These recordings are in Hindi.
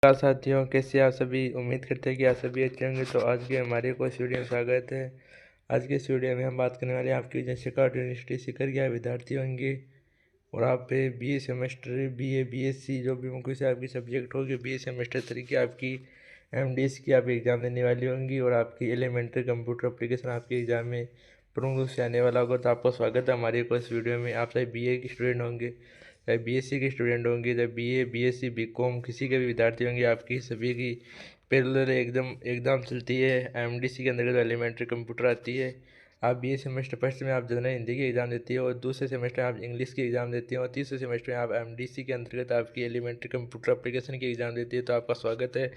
नमस्कार साथियों, कैसे आप सभी। उम्मीद करते हैं कि आप सभी अच्छे होंगे। तो आज के हमारे को इस वीडियो में स्वागत है। आज के इस वीडियो में हम बात करने वाले हैं आपकी जैसे का यूनिवर्सिटी सीकर क्या विद्यार्थी होंगे और आप पे BA सेमेस्टर BA BSc जो भी मुख्य से आपकी सब्जेक्ट होगी BA सेमेस्टर तरीके आपकी MDS की आप एग्ज़ाम देने वाली होंगी और आपकी एलिमेंट्री कंप्यूटर एप्लीकेशन आपके एग्ज़ाम में प्रमुख रूप से आने वाला होगा। तो आपको स्वागत है हमारे को इस वीडियो में। आप सभी BA के स्टूडेंट होंगे, चाहे BSc के स्टूडेंट होंगे, चाहे BA BSc BCom किसी के भी विद्यार्थी होंगे, आपकी सभी की पैरेलल एकदम एग्ज़ाम चलती है। MDC के अंतर्गत एलिमेंट्री कंप्यूटर आती है। आप BA सेमेस्टर फर्स्ट में आप जनरल हिंदी की एग्ज़ाम देती है और दूसरे सेमेस्टर में आप इंग्लिश की एग्ज़ाम देती हैं और तीसरे सेमेस्टर में आप MDC के अंतर्गत आपकी एलिमेंट्री कंप्यूटर एप्लीकेशन की एग्ज़ाम देती है। तो आपका स्वागत है।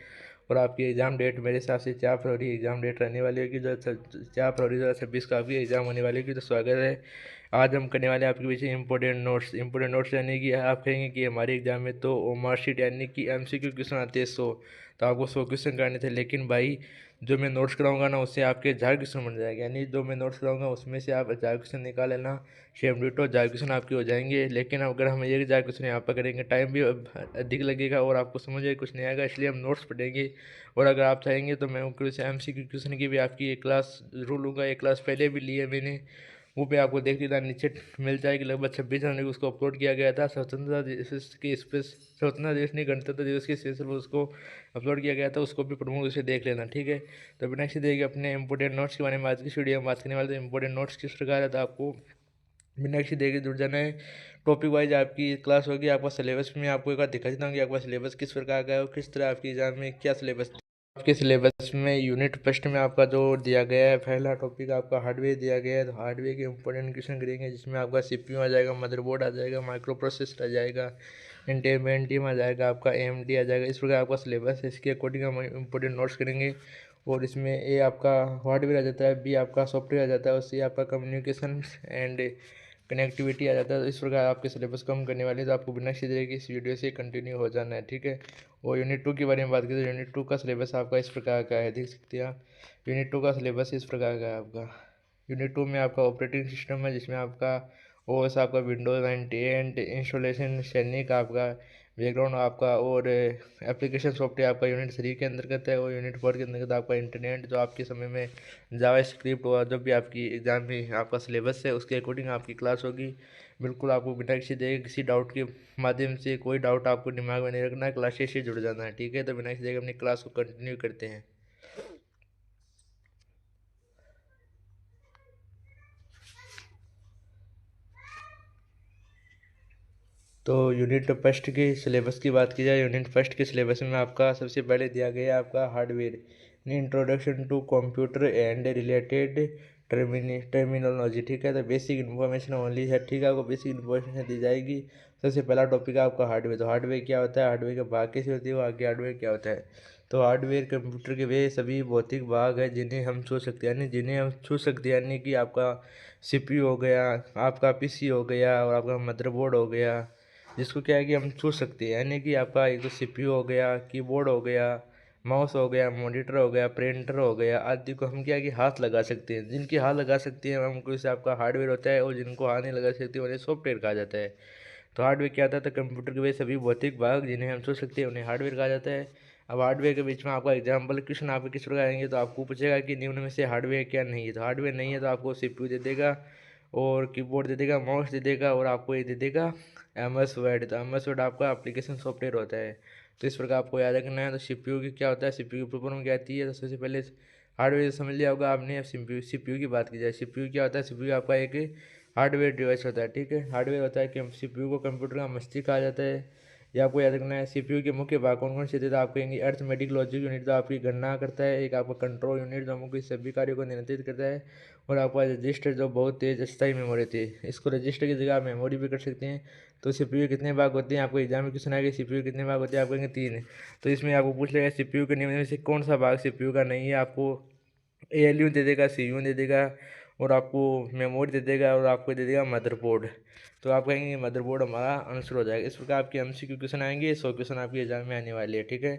और आपकी एग्ज़ाम डेट मेरे हिसाब से 4 फरवरी एग्ज़ाम डेट रहने वाली होगी। जो 4 फरवरी 2026 का आपकी एग्ज़ाम होने वाली होगी। तो स्वागत है। आज हम करने वाले हैं आपके पीछे इंपॉर्टेंट नोट्स यानी कि आप कहेंगे कि हमारे एग्ज़ाम में तो मार्कशीट यानी कि MCQ क्वेश्चन आते हैं 100, तो आपको 100 क्वेश्चन करने थे। लेकिन भाई जो मैं नोट्स कराऊंगा ना उससे आपके 1000 क्वेश्चन बन जाएंगे। यानी जो मैं नोट्स कराऊंगा उसमें से आप 1000 क्वेश्चन निकाल लेना। सेम डिटो 1000 क्वेश्चन आपके हो जाएंगे। लेकिन अगर हम ये 1000 क्वेश्चन यहाँ पर करेंगे टाइम भी अधिक लगेगा और आपको समझ में कुछ नहीं आएगा, इसलिए हम नोट्स पढ़ेंगे। और अगर आप चाहेंगे तो मैं उनके से MCQ क्वेश्चन की भी आपकी एक क्लास जरूर लूँगा। एक क्लास पहले भी ली है मैंने, वो पे आपको देख लेना, नीचे मिल जाएगी। लगभग 26 जनवरी को उसको अपलोड किया गया था। स्वतंत्रता दिवस नहीं, गणतंत्र दिवस की स्पेशल उसको अपलोड किया गया था, उसको भी प्रमुख रूप से देख लेना, ठीक है। तो बिना किसी देरी के अपने इंपॉर्टेंट नोट्स के बारे में आज की वीडियो में बात करने वाले। तो इंपॉर्टेंट नोट्स किस प्रकार है, तो आपको बिना किसी देरी के जुड़ जाना है। टॉपिक वाइज आपकी क्लास होगी। आपका सिलेबस में आपको एक बार दिखा देता हूँ कि आपका सिलेबस किस प्रकार का है और किस तरह आपकी एग्जाम में क्या सिलेबस। आपके सिलेबस में यूनिट फर्स्ट में आपका जो दिया गया है, पहला टॉपिक आपका हार्डवेयर दिया गया है। तो हार्डवेयर के इंपॉर्टेंट क्वेश्चन करेंगे, जिसमें आपका CPU आ जाएगा, मदरबोर्ड आ जाएगा, माइक्रो प्रोसेसर आ जाएगा, इंटेलमेंट टीम आ जाएगा, आपका AMD आ जाएगा। इस प्रकार आपका सिलेबस है, इसके अकॉर्डिंग हम इंपॉर्टेंट नोट्स करेंगे। और इसमें A आपका हार्डवेयर आ जाता है, B आपका सॉफ्टवेयर आ जाता है और C आपका कम्युनिकेशन एंड कनेक्टिविटी आ जाता है। तो इस प्रकार आपके सिलेबस कम करने वाले। तो आपको बिना किसी तरह की इस वीडियो से कंटिन्यू हो जाना है, ठीक है। और यूनिट 2 के बारे में बात करें तो यूनिट 2 का सिलेबस आपका इस प्रकार का है, देख सकते हैं आप। यूनिट 2 का सिलेबस इस प्रकार का है आपका। यूनिट 2 में आपका ऑपरेटिंग सिस्टम है, जिसमें आपका OS आपका विंडोज 98, इंस्टॉलेशन सैनिक आपका बैकग्राउंड आपका और एप्लीकेशन सॉफ्टवेयर आपका यूनिट 3 के अंतर्गत है। और यूनिट 4 के अंतर्गत आपका इंटरनेट, जो आपके समय में जावा स्क्रिप्ट हुआ, जो भी आपकी एग्जाम में आपका सिलेबस है उसके अकॉर्डिंग आपकी क्लास होगी। बिल्कुल आपको बिना किसी देर किसी डाउट के माध्यम से, कोई डाउट आपको दिमाग में नहीं रखना है, क्लासेस से जुड़ जाना है, ठीक है। तो बिना किसी देर अपनी क्लास को कंटिन्यू करते हैं। तो यूनिट फर्स्ट के सिलेबस की बात की जाए, यूनिट फर्स्ट के सिलेबस में आपका सबसे पहले दिया गया है आपका hardware, introduction to computer and related terminology, ठीक है। तो बेसिक इन्फॉर्मेशन ओनली है, ठीक है, आपको बेसिक इन्फॉर्मेशन दी जाएगी। सबसे पहला टॉपिक है आपका हार्डवेयर। तो हार्डवेयर क्या होता है, हार्डवेयर के भाग कैसे होती है, वो आगे हार्डवेयर क्या होता है। तो हार्डवेयर कंप्यूटर के वे सभी भौतिक भाग है जिन्हें हम छू सकते हैं, यानी जिन्हें हम छू सकते हैं, यानी कि आपका CPU हो गया, आपका PC हो गया और आपका मदरबोर्ड हो गया, जिसको क्या है कि हम छू सकते हैं। यानी कि आपका एक तो CPU हो गया, कीबोर्ड हो गया, माउस हो गया, मॉनिटर हो गया, प्रिंटर हो गया आदि को हम क्या है कि हाथ लगा सकते हैं। जिनकी हाथ लगा सकते हैं हमको इसे आपका हार्डवेयर होता है, और जिनको हाथ नहीं लगा सकते उन्हें सॉफ्टवेयर कहा जाता है। तो हार्डवेयर क्या होता है, तो कंप्यूटर के वे सभी भौतिक भाग जिन्हें हम छू सकते हैं उन्हें हार्डवेयर कहा जाता है। अब हार्डवेयर के बीच में आपका एग्जाम्पल क्वेश्चन आपके किस प्रकार आएंगे, तो आपको पूछेगा कि निम्न में से हार्डवेयर क्या नहीं है। तो हार्डवेयर नहीं है तो आपको CPU दे देगा और कीबोर्ड दे देगा, माउस दे देगा और आपको ये दे देगा MS वर्ड। तो MS वर्ड आपका एप्लीकेशन सॉफ्टवेयर होता है। तो इस प्रकार आपको याद रखना है। तो CPU की क्या होता है, CPU की फुल फॉर्म क्या आती है, तो सबसे पहले हार्डवेयर समझ लिया होगा आपने। अब CPU की बात की जाए, CPU क्या होता है, CPU आपका एक हार्डवेयर डिवाइस होता है, ठीक है। हार्डवेयर होता है कि CPU को कंप्यूटर का मस्तिष्क कहा जाता है। ये आपको याद रखना है। CPU के मुख्य भाग कौन कौन से थे, तो आप कहेंगे अर्थमेटिक लॉजिक यूनिट, जो आपकी गणना करता है, एक आपका कंट्रोल यूनिट जो मुख्य सभी कार्यों को नियंत्रित करता है, और आपका रजिस्टर जो बहुत तेज अस्थायी मेमोरी थी। इसको रजिस्टर की जगह आप मेमोरी भी कर सकते हैं। तो CPU कितने भाग होते हैं, आपको एग्जाम में क्वेश्चन आएगा CPU कितने भाग होते हैं, आप कहेंगे 3। तो इसमें आपको पूछ लेगा CPU के नियम में से कौन सा भाग CPU का नहीं है। आपको ALU दे देगा, CPU दे देगा और आपको मेमोरी दे देगा और आपको दे देगा मदरबोर्ड। तो आप कहेंगे मदरबोर्ड हमारा आंसर हो जाएगा। इस प्रकार आपके MCQ क्वेश्चन आएंगे, 100 क्वेश्चन आपके एग्जाम में आने वाले हैं, ठीक है।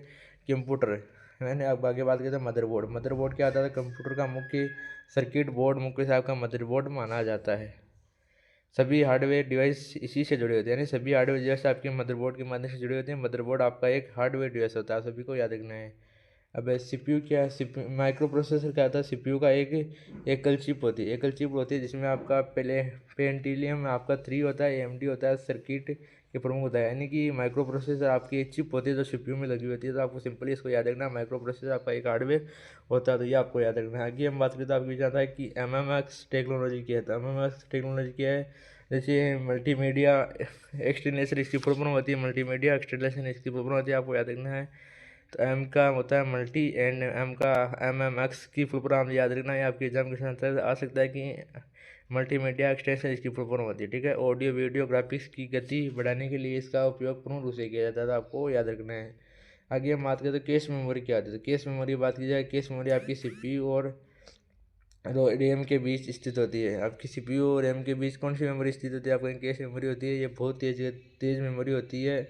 कंप्यूटर, मैंने अब आगे बात की तो मदरबोर्ड। मदरबोर्ड क्या आता है, कंप्यूटर का मुख्य सर्किट बोर्ड मुख्य से आपका मदरबोर्ड माना जाता है। सभी हार्डवेयर डिवाइस इसी से जुड़े होते हैं, यानी सभी हार्डवेयर डिवाइस आपके मदरबोर्ड के माध्यम से जुड़े होते हैं। मदरबोर्ड आपका एक हार्डवेयर डिवाइस होता है, सभी को याद रखना है। अब सीपीयू क्या है, सीपीयू माइक्रो प्रोसेसर क्या होता है, सीपीयू का एक एकल चिप होती है, एकल चिप होती है जिसमें आपका पहले पेंटिलियम आपका 3 होता है, एएमडी होता है, सर्किट के प्रमुख होता है, यानी कि माइक्रो प्रोसेसर आपकी एक चिप होती है जो सीपीयू में लगी होती है। तो आपको सिंपली इसको याद रखना, माइक्रो प्रोसेसर आपका एक हार्डवेयर होता है, तो ये आपको याद रखना है। आगे हम बात करें तो आपको जानता है कि एमएमएक्स टेक्नोलॉजी क्या है। तो एमएमएक्स टेक्नोलॉजी क्या है, जैसे मल्टीमीडिया एक्सटेंशन इसकी फुल फॉर्म होती है, मल्टीमीडिया एक्सटेंशन इसकी फुल फॉर्म होती है, आपको याद रखना है। तो एम का होता है मल्टी एंड एम का एमएमएक्स की फुल फॉर्म याद रखना है, आपके एग्जाम के आंसर आ सकता है कि मल्टीमीडिया एक्सटेंशन इसकी फुल फॉर्म होती है, ठीक है। ऑडियो वीडियो ग्राफिक्स की गति बढ़ाने के लिए इसका उपयोग पूर्ण रूप से किया जाता है, तो आपको याद रखना है। आगे हम बात करें तो केस मेमोरी क्या होती है। तो केस मेमोरी की बात की जाए, केस मेमोरी आपकी सीपीयू और रैम के बीच स्थित होती है। आपकी सीपीयू और रैम के बीच कौन सी मेमोरी स्थित होती है, आपकी कैश मेमोरी होती है। ये बहुत तेज मेमोरी होती है,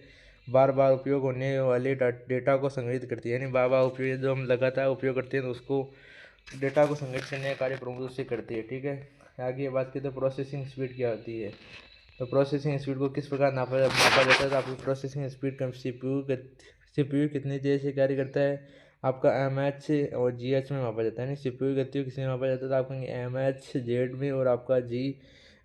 बार बार उपयोग होने वाले डेटा को संग्रहित करती है, यानी बार बार उपयोग जो हम लगातार उपयोग करते हैं तो उसको डेटा को संग्रहित करने का कार्य प्रमुख रूप से करती है, ठीक है। आगे बात करें तो प्रोसेसिंग स्पीड क्या होती है। तो प्रोसेसिंग स्पीड को किस प्रकार नापा जाता है, तो आपकी प्रोसेसिंग स्पीड कम सीपीयू कितनी तेज़ से कार्य करता है, आपका एम एच और जी एच में मापा जाता है। यानी सीपीयू की गति को किस में मापा जाता है, तो आपका एम एच जेड में और आपका जी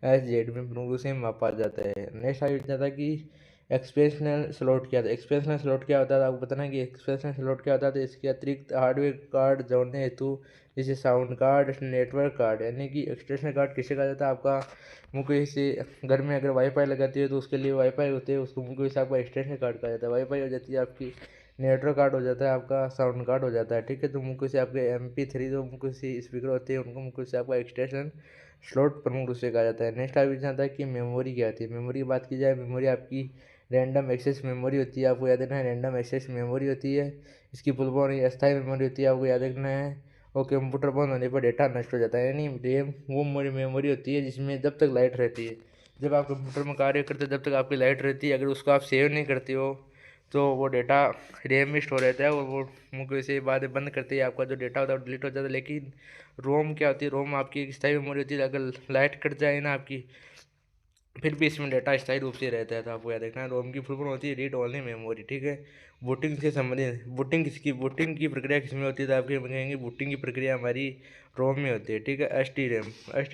एच जेड में प्रमुख रूप से मापा जाता है। नेक्स्ट आ जाता है कि एक्सपेंशनल स्लॉट क्या था। एक्सपेंशनल स्लॉट क्या होता है, आपको बताना है कि एक्सपेंशनल स्लॉट क्या होता है। तो इसके अतिरिक्त हार्डवेयर कार्ड जोड़ने हेतु जैसे साउंड कार्ड, नेटवर्क कार्ड, यानी कि एक्सटेंशन कार्ड किसे कहा जाता है, आपका मुख्य से घर में अगर वाईफाई लगाती है तो उसके लिए वाईफाई होते हैं, उसको मुख्य से आपका एक्सटेंशन कार्ड कहा जाता है। वाईफाई हो जाती है आपकी, नेटवर्क कार्ड हो जाता है आपका, साउंड कार्ड हो जाता है, ठीक है। तो मुख्य से आपके MP3 जो मुख्य से स्पीकर होते हैं उनको मुख्य से आपका एक्सटेंशन स्लॉट प्रमुख रूप से कहा जाता है। नेक्स्ट आप जाता है कि मेमोरी क्या आती है। मेमोरी की बात की जाए, मेमोरी आपकी रैंडम एक्सेस मेमोरी होती है, आपको याद रखना है रैंडम एक्सेस मेमोरी होती है। इसकी फुल फॉर्म अस्थायी मेमोरी होती है, आपको याद रखना है। और कंप्यूटर बंद होने पर डेटा नष्ट हो जाता है, यानी रैम वो मेमोरी होती है जिसमें जब तक लाइट रहती है, जब आप कंप्यूटर में कार्य करते हैं जब तक आपकी लाइट रहती है, अगर उसको आप सेव नहीं करते हो तो वो डेटा रैम में स्टोर रहता है और वो मुख्य से बाद में बंद करते ही आपका जो डेटा होता है वो डिलीट हो जाता है। लेकिन रोम क्या होती है, रोम आपकी एक स्थायी मेमोरी होती है, अगर लाइट कट जाए ना आपकी फिर भी इसमें डाटा स्थायी रूप से रहता है। तो आपको याद रखना है रोम की फुल फॉर्म होती है रीड ओनली मेमोरी, ठीक है। बूटिंग से संबंधित बूटिंग की प्रक्रिया किसमें होती है, तो आपके कहेंगे बूटिंग की प्रक्रिया हमारी रोम में होती है, ठीक है। एस टी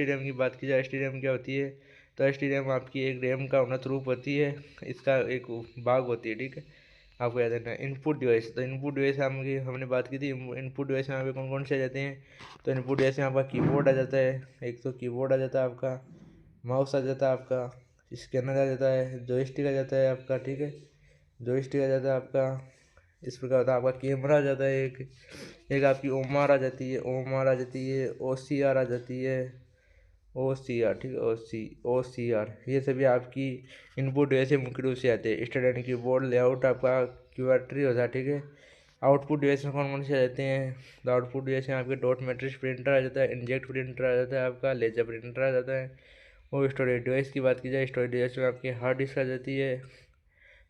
रैम की बात की जाए, एस टी रैम क्या होती है, तो एस टी रैम आपकी एक रैम का उन्नत रूप होती है, इसका एक भाग होती है, ठीक है। आपको याद रखना है इनपुट डिवाइस। तो इनपुट डिवाइस हमने बात की थी, इनपुट डिवाइस में यहाँ पे कौन कौन से आ जाते हैं। तो इनपुट डिवाइस में आपका कीबोर्ड आ जाता है, एक तो कीबोर्ड आ जाता है आपका, माउस आ जाता है आपका, स्कैनर आ जाता है, जॉयस्टिक आ जाता है आपका, ठीक है। जॉयस्टिक आ जाता है आपका, इस प्रकार होता है आपका कैमरा आ जाता है, एक आपकी ओमआर आ जाती है, ओमआर आ जाती है, OCR आ जाती है, OCR, ठीक है। OCR ये सभी आपकी इनपुट वैसे मुख्य रूप से आते हैं। स्टूडेंट कीबोर्ड लेआउट आपका क्यूआरट्री होता है, ठीक है। आउटपुट डिवाइस में कौन कौन से रहते हैं, तो आउटपुट डिवाइस में आपके डॉट मैट्रिक्स प्रिंटर आ जाता है, इंजेक्ट प्रिंटर आ जाता है आपका, लेजर प्रिंटर आ जाता है। और स्टोरेज डिवाइस की बात की जाए, स्टोरेज डिवाइस में आपकी हार्ड डिस्क आ जाती है,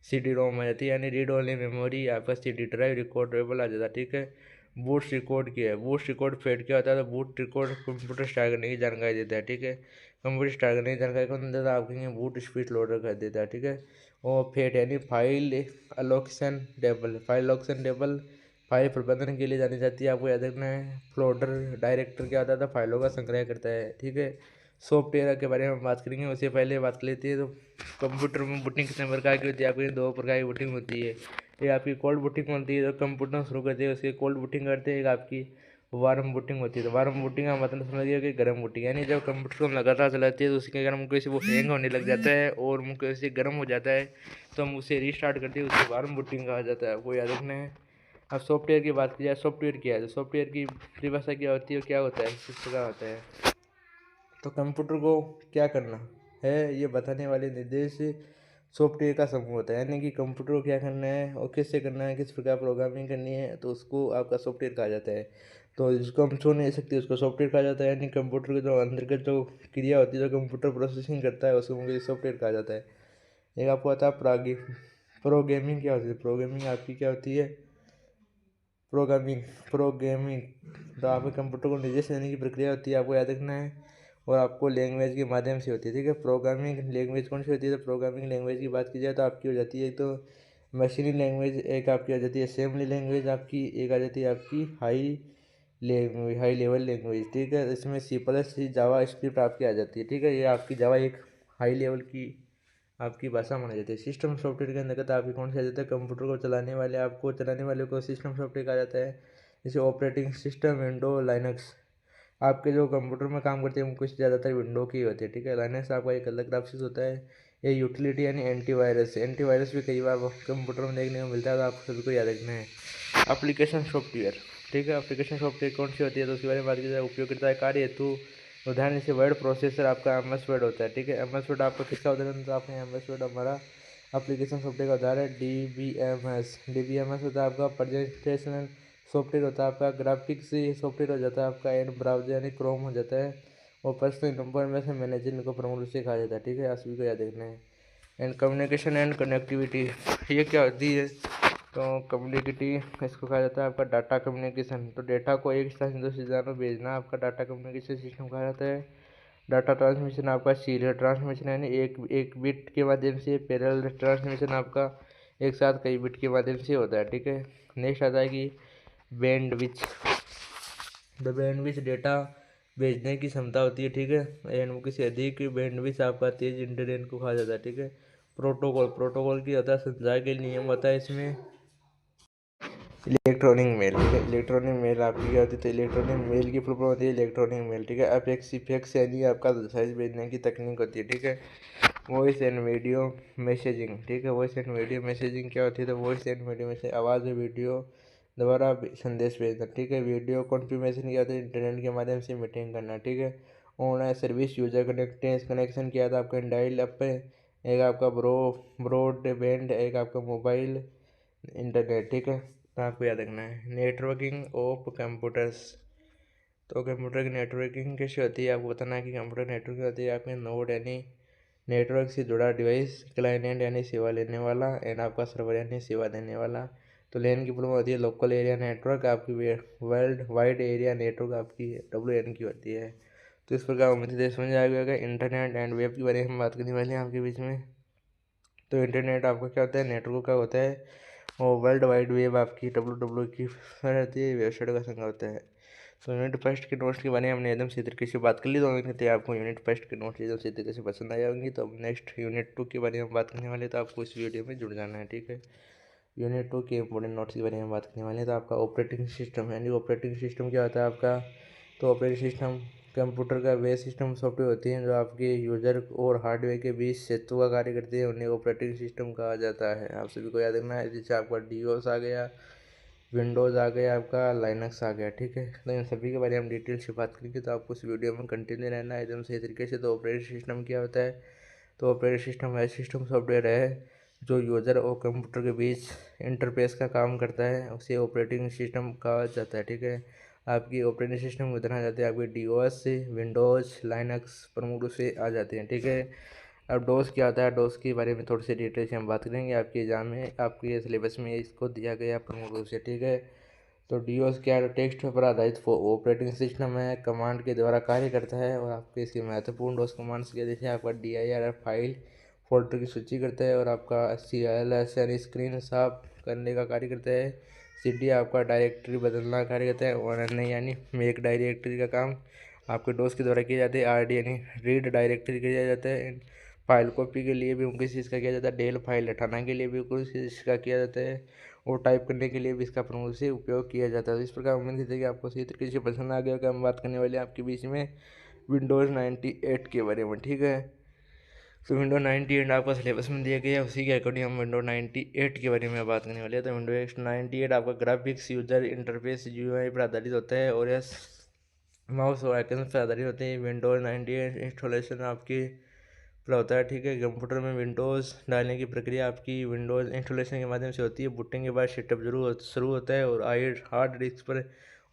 CD रोम आ जाती है, यानी रीड ओनली मेमोरी, आपका CD ड्राइव रिकॉर्डेबल आ जाता है, ठीक है। बूट रिकॉर्ड क्या है, बूट रिकॉर्ड फेड क्या होता है, तो बूट रिकॉर्ड कंप्यूटर स्टार्ट करने की जानकारी देता है, ठीक है। कंप्यूटर स्टार्ट करने की जानकारी कौन देता है, आपके बूट स्पीड लोडर कर देता है, ठीक है। और फेड यानी फाइल अलोकेशन टेबल, फाइल प्रबंधन के लिए जानी जाती है, आपको याद रखना है। फोल्डर डायरेक्टर क्या होता है, फाइलों का संग्रह करता है, ठीक है। सॉफ्टवेयर के बारे में हम बात करेंगे, उससे पहले बात कर लेते हैं। तो कंप्यूटर में बूटिंग कितने प्रकार की होती है, आपकी 2 प्रकार की बूटिंग होती है। एक आपकी कोल्ड बूटिंग होती है, तो कंप्यूटर शुरू करते हैं उसकी कोल्ड बूटिंग करते हैं। एक आपकी वार्म बूटिंग होती है, तो वार्म बूटिंग का मतलब समझिए कि गर्म बूटिंग, यानी जब कंप्यूटर को हम लगातार चलाते हैं तो उसके कारण मुख्य से वो हैंग होने लग जाता है और मुख्य से गर्म हो जाता है, तो हम उसे रीस्टार्ट करते हैं, उसे वार्म बूटिंग कहा जाता है, वो याद रखना है। अब सॉफ्टवेयर की बात की जाए, सॉफ्टवेयर क्या है, तो सॉफ्टवेयर की परिभाषा क्या होती है और क्या होता है, किस प्रकार होता है। तो कंप्यूटर को क्या करना है ये बताने वाले निर्देश सॉफ्टवेयर का समूह होता है, यानी कि कंप्यूटर को क्या करना है और किससे करना है, किस प्रकार प्रोग्रामिंग करनी है, तो उसको आपका सॉफ्टवेयर कहा जाता है। तो जिसको हम छू नहीं सकते उसको सॉफ्टवेयर कहा जाता है, यानी कंप्यूटर के जो अंतर्गत जो क्रिया होती है जो कंप्यूटर प्रोसेसिंग करता है उसको मुझे सॉफ्टवेयर कहा जाता है। एक आपको आता है प्रोग्रामिंग क्या होती है, प्रोग्रामिंग आपकी क्या होती है, प्रोग्रामिंग प्रोग्रामिंग तो आपके कंप्यूटर को निर्देश देने की प्रक्रिया होती है, आपको याद रखना है। और आपको लैंग्वेज के माध्यम से होती है, ठीक है। प्रोग्रामिंग लैंग्वेज कौन सी होती है? तो प्रोग्रामिंग लैंग्वेज की बात की जाए तो आपकी हो जाती है, एक तो मशीनी लैंग्वेज, एक आपकी आ जाती है असेंबली लैंग्वेज आपकी, एक आ जाती है आपकी हाई लेवल लैंग्वेज, ठीक है। इसमें सी प्लस सी जावा स्क्रिप्ट आपकी आ जाती है, ठीक है। ये आपकी जावा एक हाई लेवल की आपकी भाषा मानी जाती है। सिस्टम सॉफ्टवेयर के अंतर्गत आपकी कौन सी आ जाता है? कंप्यूटर को चलाने वाले को सिस्टम सॉफ्टवेयर कहा जाता है। जैसे ऑपरेटिंग सिस्टम विंडो लाइनक्स, आपके जो कंप्यूटर में काम करते हैं वो कुछ ज़्यादातर विंडो की होती है, ठीक है। लाइनक्स आपका एक अलग ग्राफिक्स होता है। ये यूटिलिटी यानी एंटीवायरस भी कई बार कंप्यूटर में देखने को मिलता है, तो आपको सभी को याद रखना है। एप्लीकेशन सॉफ्टवेयर, ठीक है। एप्लीकेशन सॉफ्टवेयर कौन सी होती है? तो उसके बारे में बात की जाए, उपयोगिता कार्य हेतु उदाहरण जैसे वर्ड प्रोसेसर आपका MS वर्ड होता है, ठीक है। MS वर्ड आपका किसका उदाहरण? तो आपने MS वर्ड हमारा एप्लीकेशन सॉफ्टवेयर का उदाहरण है। DBMS होता है आपका प्रेजेंटेशनल सॉफ्टवेयर होता है आपका। ग्राफिक्स सॉफ्टवेयर हो जाता है आपका एंड ब्राउजर यानी क्रोम हो जाता है। और पर्सनल इंफॉर्मेशन मैनेजर को प्रमुख रूप से कहा जाता है, ठीक है। सभी को याद रखना है। एंड कम्युनिकेशन एंड कनेक्टिविटी, ये क्या होती है? तो कम्युनिकेटी इसको कहा जाता है आपका डाटा कम्युनिकेशन। तो डेटा को एक स्थान से दूसरी स्थान में भेजना आपका डाटा कम्युनिकेशन सिस्टम कहा जाता है। डाटा ट्रांसमिशन आपका सीरियल ट्रांसमिशन यानी एक एक बिट के माध्यम से। पैरेलल ट्रांसमिशन आपका एक साथ कई बिट के माध्यम से होता है, ठीक है। नेक्स्ट आता है कि बैंडविड्थ। बैंडविड्थ डेटा भेजने की क्षमता होती है, ठीक है। एंड वो किसी अधिक बैंडविड्थ आपका तेज इंटरनेट को कहा जाता है, ठीक है। प्रोटोकॉल की होता है संचार के नियम होता है इसमें। इलेक्ट्रॉनिक मेल, ठीक है। इलेक्ट्रॉनिक मेल आपकी क्या होती है? तो इलेक्ट्रॉनिक मेल की फुल फॉर्म होती है इलेक्ट्रॉनिक मेल, ठीक है। एफएक्स यानी आपका साइज भेजने की तकनीक होती है, ठीक है। वॉइस एंड वीडियो मैसेजिंग, ठीक है। वॉइस एंड वीडियो मैसेजिंग क्या होती है? तो वॉइस एंड वीडियो मैसेज आवाज़ और वीडियो द्वारा संदेश भेजना, ठीक है। वीडियो कॉन्फ़िगरेशन क्या होता है? इंटरनेट के माध्यम से मीटिंग करना, ठीक है। ऑनलाइन सर्विस यूजर कनेक्शन किया था आपका डायल अप पे, एक आपका ब्रॉडबैंड, एक आपका मोबाइल इंटरनेट, ठीक है। तो आपको याद रखना है। नेटवर्किंग ऑफ कंप्यूटर्स, तो कंप्यूटर की नेटवर्किंग कैसे होती है? आपको बताना है कि कंप्यूटर नेटवर्क होती है आपके नोड यानी नेटवर्क से जुड़ा डिवाइस, क्लाइंट यानी सेवा लेने वाला, एंड आपका सर्वर यानी सेवा देने वाला। तो लैन की फुल होती है लोकल एरिया नेटवर्क, आपकी वर्ल्ड वाइड एरिया नेटवर्क आपकी WAN की होती है। तो इस प्रकार उम्मीद है समझ आ गया। इंटरनेट एंड वेब के बारे में हम बात करने वाले हैं आपके बीच में। तो इंटरनेट आपका क्या होता है? नेटवर्क का होता है। और वर्ल्ड वाइड वेब आपकी WWW की रहती है, वेबसाइट का संग्रह होता है। तो यूनिट फर्स्ट के नोट्स के बारे में हमने एकदम सही तरीके से बात कर ली। तो उम्मीद करते हैं आपको यूनिट फर्स्ट के नोट्स एकदम सही तरीके से पसंद आए होंगी। तो अब नेक्स्ट यूनिट 2 के बारे में बात करने वाले, तो आपको इस वीडियो में जुड़ जाना है, ठीक है। यूनिट 2 के इंपॉर्टेंट नोट्स के बारे में बात करने वाले हैं। तो आपका ऑपरेटिंग सिस्टम यानी ऑपरेटिंग सिस्टम क्या होता है आपका? तो ऑपरेटिंग सिस्टम कंप्यूटर का वे सिस्टम सॉफ्टवेयर होती हैं जो आपके यूजर और हार्डवेयर के बीच सेतु का कार्य करती है, उन्हें ऑपरेटिंग सिस्टम कहा जाता है। आप सभी को याद रखना है। जैसे आपका डीओस आ गया, विंडोज़ आ गया, आपका लाइनक्स आ गया, ठीक है। तो इन सभी के बारे में हम डिटेल से बात करेंगे। तो आपको इस वीडियो में कंटिन्यू रहना है एकदम सही तरीके से। तो ऑपरेटिंग सिस्टम क्या होता है? तो ऑपरेटिंग सिस्टम वह सिस्टम सॉफ्टवेयर है जो यूज़र और कंप्यूटर के बीच इंटरफेस का काम करता है, उसे ऑपरेटिंग सिस्टम कहा जाता है, ठीक है। आपकी ऑपरेटिंग सिस्टम कितना आ जाते हैं? आपके डीओएस से विंडोज़ लाइनक्स प्रमुख रूप से आ जाते हैं, ठीक है। अब डोस क्या होता है? डोस के बारे में थोड़ी सी डिटेल से हम बात करेंगे। आपके एग्जाम में आपके सिलेबस में इसको दिया गया प्रमुख रूप से, ठीक है। तो डीओस क्या है? टेक्स्ट पर आधारित ऑपरेटिंग सिस्टम है, कमांड के द्वारा कार्य करता है। और आपके इसके महत्वपूर्ण डोस कमांड्स के जैसे आपका DIR फाइल फोल्डर की सूची करता है, और आपका CLS यानी स्क्रीन साफ करने का कार्य करता है। CD आपका डायरेक्टरी बदलना का कार्य करता है। और NI यानी मेक डायरेक्टरी का काम आपके डोस के द्वारा किया जाता है। RD यानी रीड डायरेक्टरी किया जाता है। फाइल कॉपी के लिए भी किसी चीज़ का किया जाता है। डेल फाइल हटाना के लिए भी किसी चीज़ का किया जाता है। और टाइप करने के लिए भी इसका प्रमुख से उपयोग किया जाता है। तो इस प्रकार उम्मीद करते हैं कि आपको सही तरीके से पसंद आ गया। कि हम बात करने वाले हैं आपके बीच में विंडोज़ 98 के बारे में, ठीक है। तो विंडो 98 आपका सिलेबस में दिया गया है, उसी के अकॉर्डिंग हम विंडो 98 के बारे में बात करने वाले हैं। तो विंडो 98 आपका ग्राफिक्स यूजर इंटरफेस GUI पर आधारित होता है, और यह माउस और आइकन पर आधारित होते हैं। विंडोज़ 98 इंस्टॉलेशन आपकी पर होता है, ठीक है। कंप्यूटर में विंडोज़ डालने की प्रक्रिया आपकी विंडोज़ इंस्टॉलेशन के माध्यम से होती है। बूटिंग के बाद सेटअप शुरू होता है, और हार्ड डिस्क पर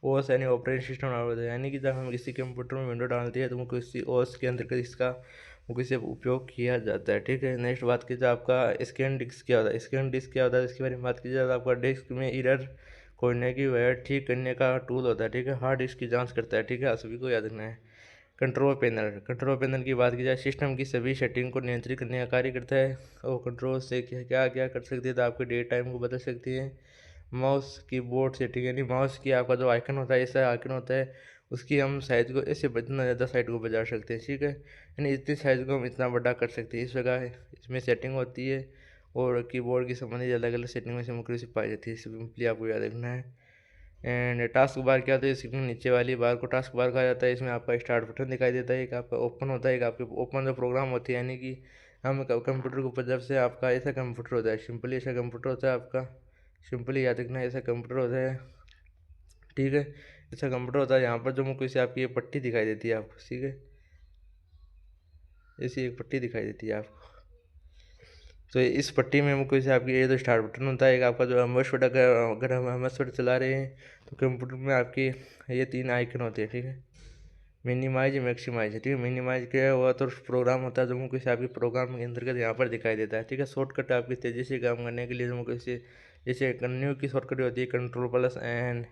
OS यानी ऑपरेटिंग सिस्टम डाउनलोड होता है। यानी कि जब हम किसी कंप्यूटर में विंडो डालते हैं तो वो किसी OS के अंतर्गत इसका वो किसी उपयोग किया जाता है, ठीक है। नेक्स्ट बात की जाए आपका स्कैन डिस्क क्या होता है? स्कैन डिस्क क्या होता है इसके बारे में बात की जाए तो आपका डिस्क में एरर खोजने की वह ठीक करने का टूल होता है, ठीक है। हार्ड डिस्क की जांच करता है, ठीक है। सभी को याद रखना है। कंट्रोल पैनल की बात की जाए, सिस्टम की सभी सेटिंग को नियंत्रित करने का कार्य करता है। और कंट्रोल से क्या क्या कर सकती है, तो आपके डे टाइम को बदल सकती है। माउस कीबोर्ड सेटिंग, यानी माउस की आपका जो आइकन होता है, ऐसा आइकन होता है, उसकी हम साइज को ऐसे जितना ज़्यादा साइड को बजा सकते हैं, ठीक है। यानी इतनी साइज को हम इतना बड़ा कर सकते हैं, इस जगह इसमें सेटिंग होती है। और कीबोर्ड की संबंधित अलग अलग सेटिंग में से मुख्य रूप से पाई जाती है, सिंपली आपको याद रखना है। एंड टास्क बार क्या होता है, इसकी नीचे वाली बार को टास्क बार कहा जाता है। इसमें आपका स्टार्ट बटन दिखाई देता है, एक आपका ओपन होता है, एक आपके ओपन जो प्रोग्राम होती है, यानी कि हम कंप्यूटर के ऊपर जब से आपका ऐसा कंप्यूटर होता है, सिंपली ऐसा कंप्यूटर होता है आपका, सिंपली याद रखना है, ऐसा कंप्यूटर होता है, ठीक है। ऐसा कंप्यूटर होता है, यहाँ पर जो मुझको इसे आपकी ये पट्टी दिखाई देती है आपको, ठीक है, ऐसी एक पट्टी दिखाई देती है आपको। तो इस पट्टी में मुझको इसे आपकी ये तो स्टार्ट बटन होता है, एक आपका जो एम एस वर्ड, अगर हम एम एस वर्ड चला रहे हैं तो कंप्यूटर में आपकी ये 3 आइकन होते हैं, ठीक है। मिनिमाइज, मैक्सिमाइज, ठीक है। मिनिमाइज क्या हुआ तो प्रोग्राम होता है जो मुझको इसे आपके प्रोग्राम के अंतर्गत यहाँ पर दिखाई देता है, ठीक है। शॉर्टकट आपकी तेज़ी से काम करने के लिए जो मुझको इसे, जैसे कंटिन्यू की शॉर्टकट होती है Ctrl+N,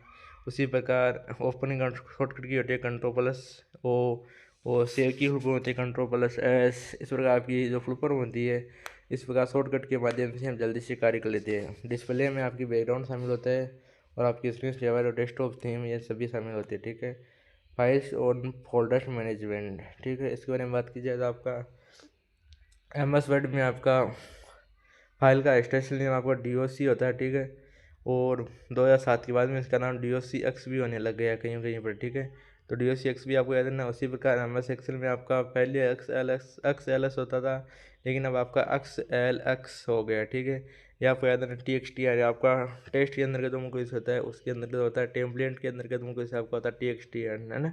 उसी प्रकार ओपनिंग शॉर्टकट की होती है Ctrl+O, और सेव की फुल फॉर्म होती है Ctrl+S। इस प्रकार आपकी जो फुल फॉर्म होती है, इस प्रकार शॉर्टकट के माध्यम से हम जल्दी से कार्य कर लेते हैं। डिस्प्ले में आपकी बैकग्राउंड शामिल होता है, और आपकी स्क्रीन सेवर और डेस्कटॉप थीम, ये सभी शामिल होती है, ठीक है। फाइल्स और फोल्डर्स मैनेजमेंट, ठीक है। इसके बारे में बात की जाए तो आपका एम एस वर्ड में आपका फाइल का एक्सटेंशन नेम आपका DOC होता है, ठीक है। और 2007 के बाद में इसका नाम DOCX भी होने लग गया कहीं कहीं पर, ठीक है। तो DOCX भी आपको याद रखना। उसी प्रकार MS एक्सेल में आपका पहले XLS होता था, लेकिन अब आपका XLX हो गया, ठीक है। ये आपको याद रखना। TXT यानी आपका टेक्स्ट के अंदर का जो मुझको होता है, उसके अंदर जो होता है टेम्पलेट के अंदर का जो मुझको आपका होता है TXT, है ना।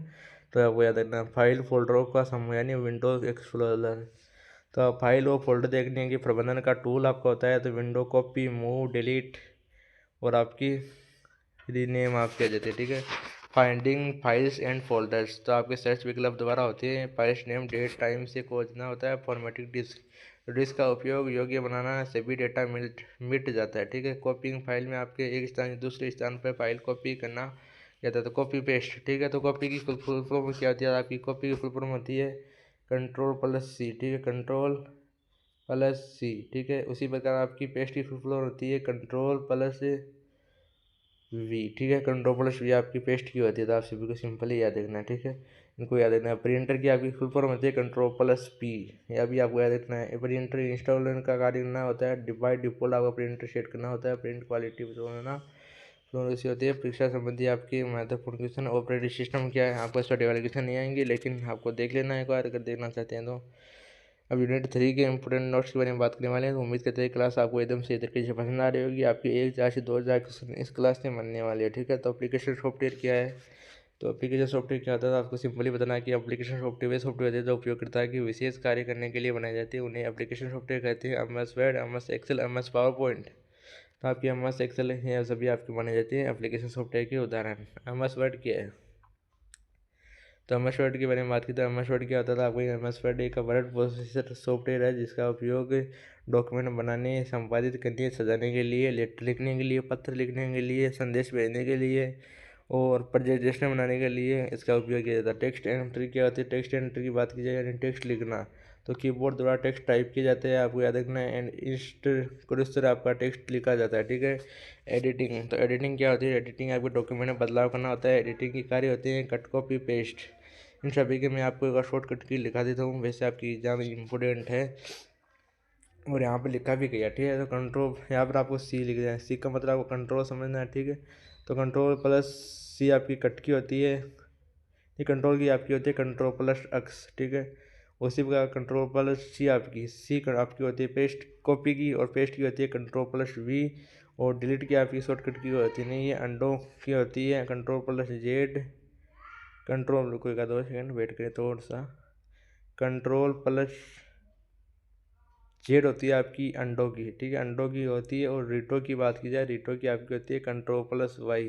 तो आपको याद रखना। फाइल फोल्डरों का समूह यानी विंडोज एक्सप्लोरर। तो आप फाइल और फोल्डर देखने के प्रबंधन का टूल आपका होता है, तो विंडो कॉपी, मूव, डिलीट और आपकी रीनेम आपके आ जाते हैं, ठीक है। फाइंडिंग फाइल्स एंड फोल्डर्स, तो आपके सर्च विकल्प दोबारा होते हैं। फाइल्स नेम डेट टाइम से खोजना होता है। फॉर्मेटिंग डिस्क का उपयोग योग्य बनाना, सभी डेटा मिट जाता है, ठीक है। कॉपिंग, फाइल में आपके एक स्थान से दूसरे स्थान पर फाइल कॉपी करना जाता है, तो कॉपी पेस्ट, ठीक है। तो कॉपी की फुल फॉर्म क्या होती है, आपकी कॉपी की फुल फॉर्म होती है Ctrl+C, ठीक है, Ctrl+C, ठीक है। उसी प्रकार आपकी पेस्ट की फुल फॉर्म होती है Ctrl+V, ठीक है। Ctrl+V आपकी पेस्ट की होती है, तो आप सभी को सिंपली याद रखना है, ठीक है। इनको याद रखना है। प्रिंटर की आपकी फुल फॉर्म होती है Ctrl+P, यह भी आपको याद रखना है। प्रिंटर इंस्टॉल का कार्य करना होता है, बाय डिफॉल्ट आपका प्रिंटर सेट करना होता है। प्रिंट क्वालिटी होना फ्लोरेंसी होती है। परीक्षा संबंधी आपकी महत्वपूर्ण क्वेश्चन। ऑपरेटिंग सिस्टम क्या है, आपको इस पर वाले क्वेश्चन नहीं आएंगे, लेकिन आपको देख लेना है एक बार, अगर देखना चाहते हैं तो। अब यूनिट 3 के इंपोर्टेंट नोट्स के बारे में बात करने वाले हैं, तो उम्मीद करते हैं क्लास आपको एकदम सही तरीके से पसंद आ रही होगी। आपकी 1,000 से 2,000 क्वेश्चन इस क्लास से बनने वाले हैं, ठीक है। तो एप्लीकेशन सॉफ्टवेयर क्या है, तो एप्लीकेशन सॉफ्टवेयर क्या होता है, तो आपको सिंपली बताना है कि एप्लीकेशन सॉफ्टवेयर वे सॉफ्टवेयर है जो उपयोगकर्ता की विशेष कार्य करने के लिए बनाई जाती है, उन्हें एप्लीकेशन सॉफ्टवेयर कहते हैं। MS Word, MS Excel, MS PowerPoint, तो आपकी MS एक्सेल है, सभी आपकी बनाई जाती है एप्लीकेशन सॉफ्टवेयर के उदाहरण। MS वर्ड क्या है, तो MS वर्ड के बारे में बात की तो MS वर्ड क्या होता था आपको। MS वर्ड एक वर्ड प्रोसेसर सॉफ्टवेयर है जिसका उपयोग डॉक्यूमेंट बनाने, संपादित करने, सजाने के लिए, लेटर लिखने के लिए, पत्र लिखने के लिए, संदेश भेजने के लिए और प्रेजेंटेशन बनाने के लिए इसका उपयोग किया जाता है। टेक्स्ट एंट्री क्या होती है, टेक्स्ट एंट्री की बात की जाए यानी टेक्स्ट लिखना, तो कीबोर्ड द्वारा टेक्स्ट टाइप किए जाते हैं, आपको याद रखना है। एंड इंस्ट क्रोसर आपका टेक्स्ट लिखा जाता है, ठीक है। एडिटिंग, तो एडिटिंग क्या होती है, एडिटिंग आपके डॉक्यूमेंट में बदलाव करना होता है। एडिटिंग के कार्य होते हैं कट, कॉपी, पेस्ट, इन सभी के मैं आपको एक शॉर्टकट की लिखा देता हूँ, वैसे आपकी एग्जाम इम्पोर्टेंट है और यहाँ पे लिखा भी गया, ठीक है। तो कंट्रोल, यहाँ पर आपको C लिख देना है, C का मतलब आपको कंट्रोल समझना है, ठीक है। तो Ctrl+C आपकी कट की होती है, ये कंट्रोल की आपकी होती है Ctrl+X, ठीक है। उसी प्रकार Ctrl+C आपकी आपकी होती है पेस्ट, कॉपी की, और पेस्ट की होती है Ctrl+V, और डिलीट की आपकी शॉर्टकट की होती नहीं, ये अंडो की होती है Ctrl+Z। कंट्रोल, रुको एक 2 सेकंड वेट करें थोड़ा सा। Ctrl+Z होती है आपकी अंडो की, ठीक है, अंडो की होती है। और रीटो की बात की जाए, रीटो की आपकी होती है Ctrl+Y,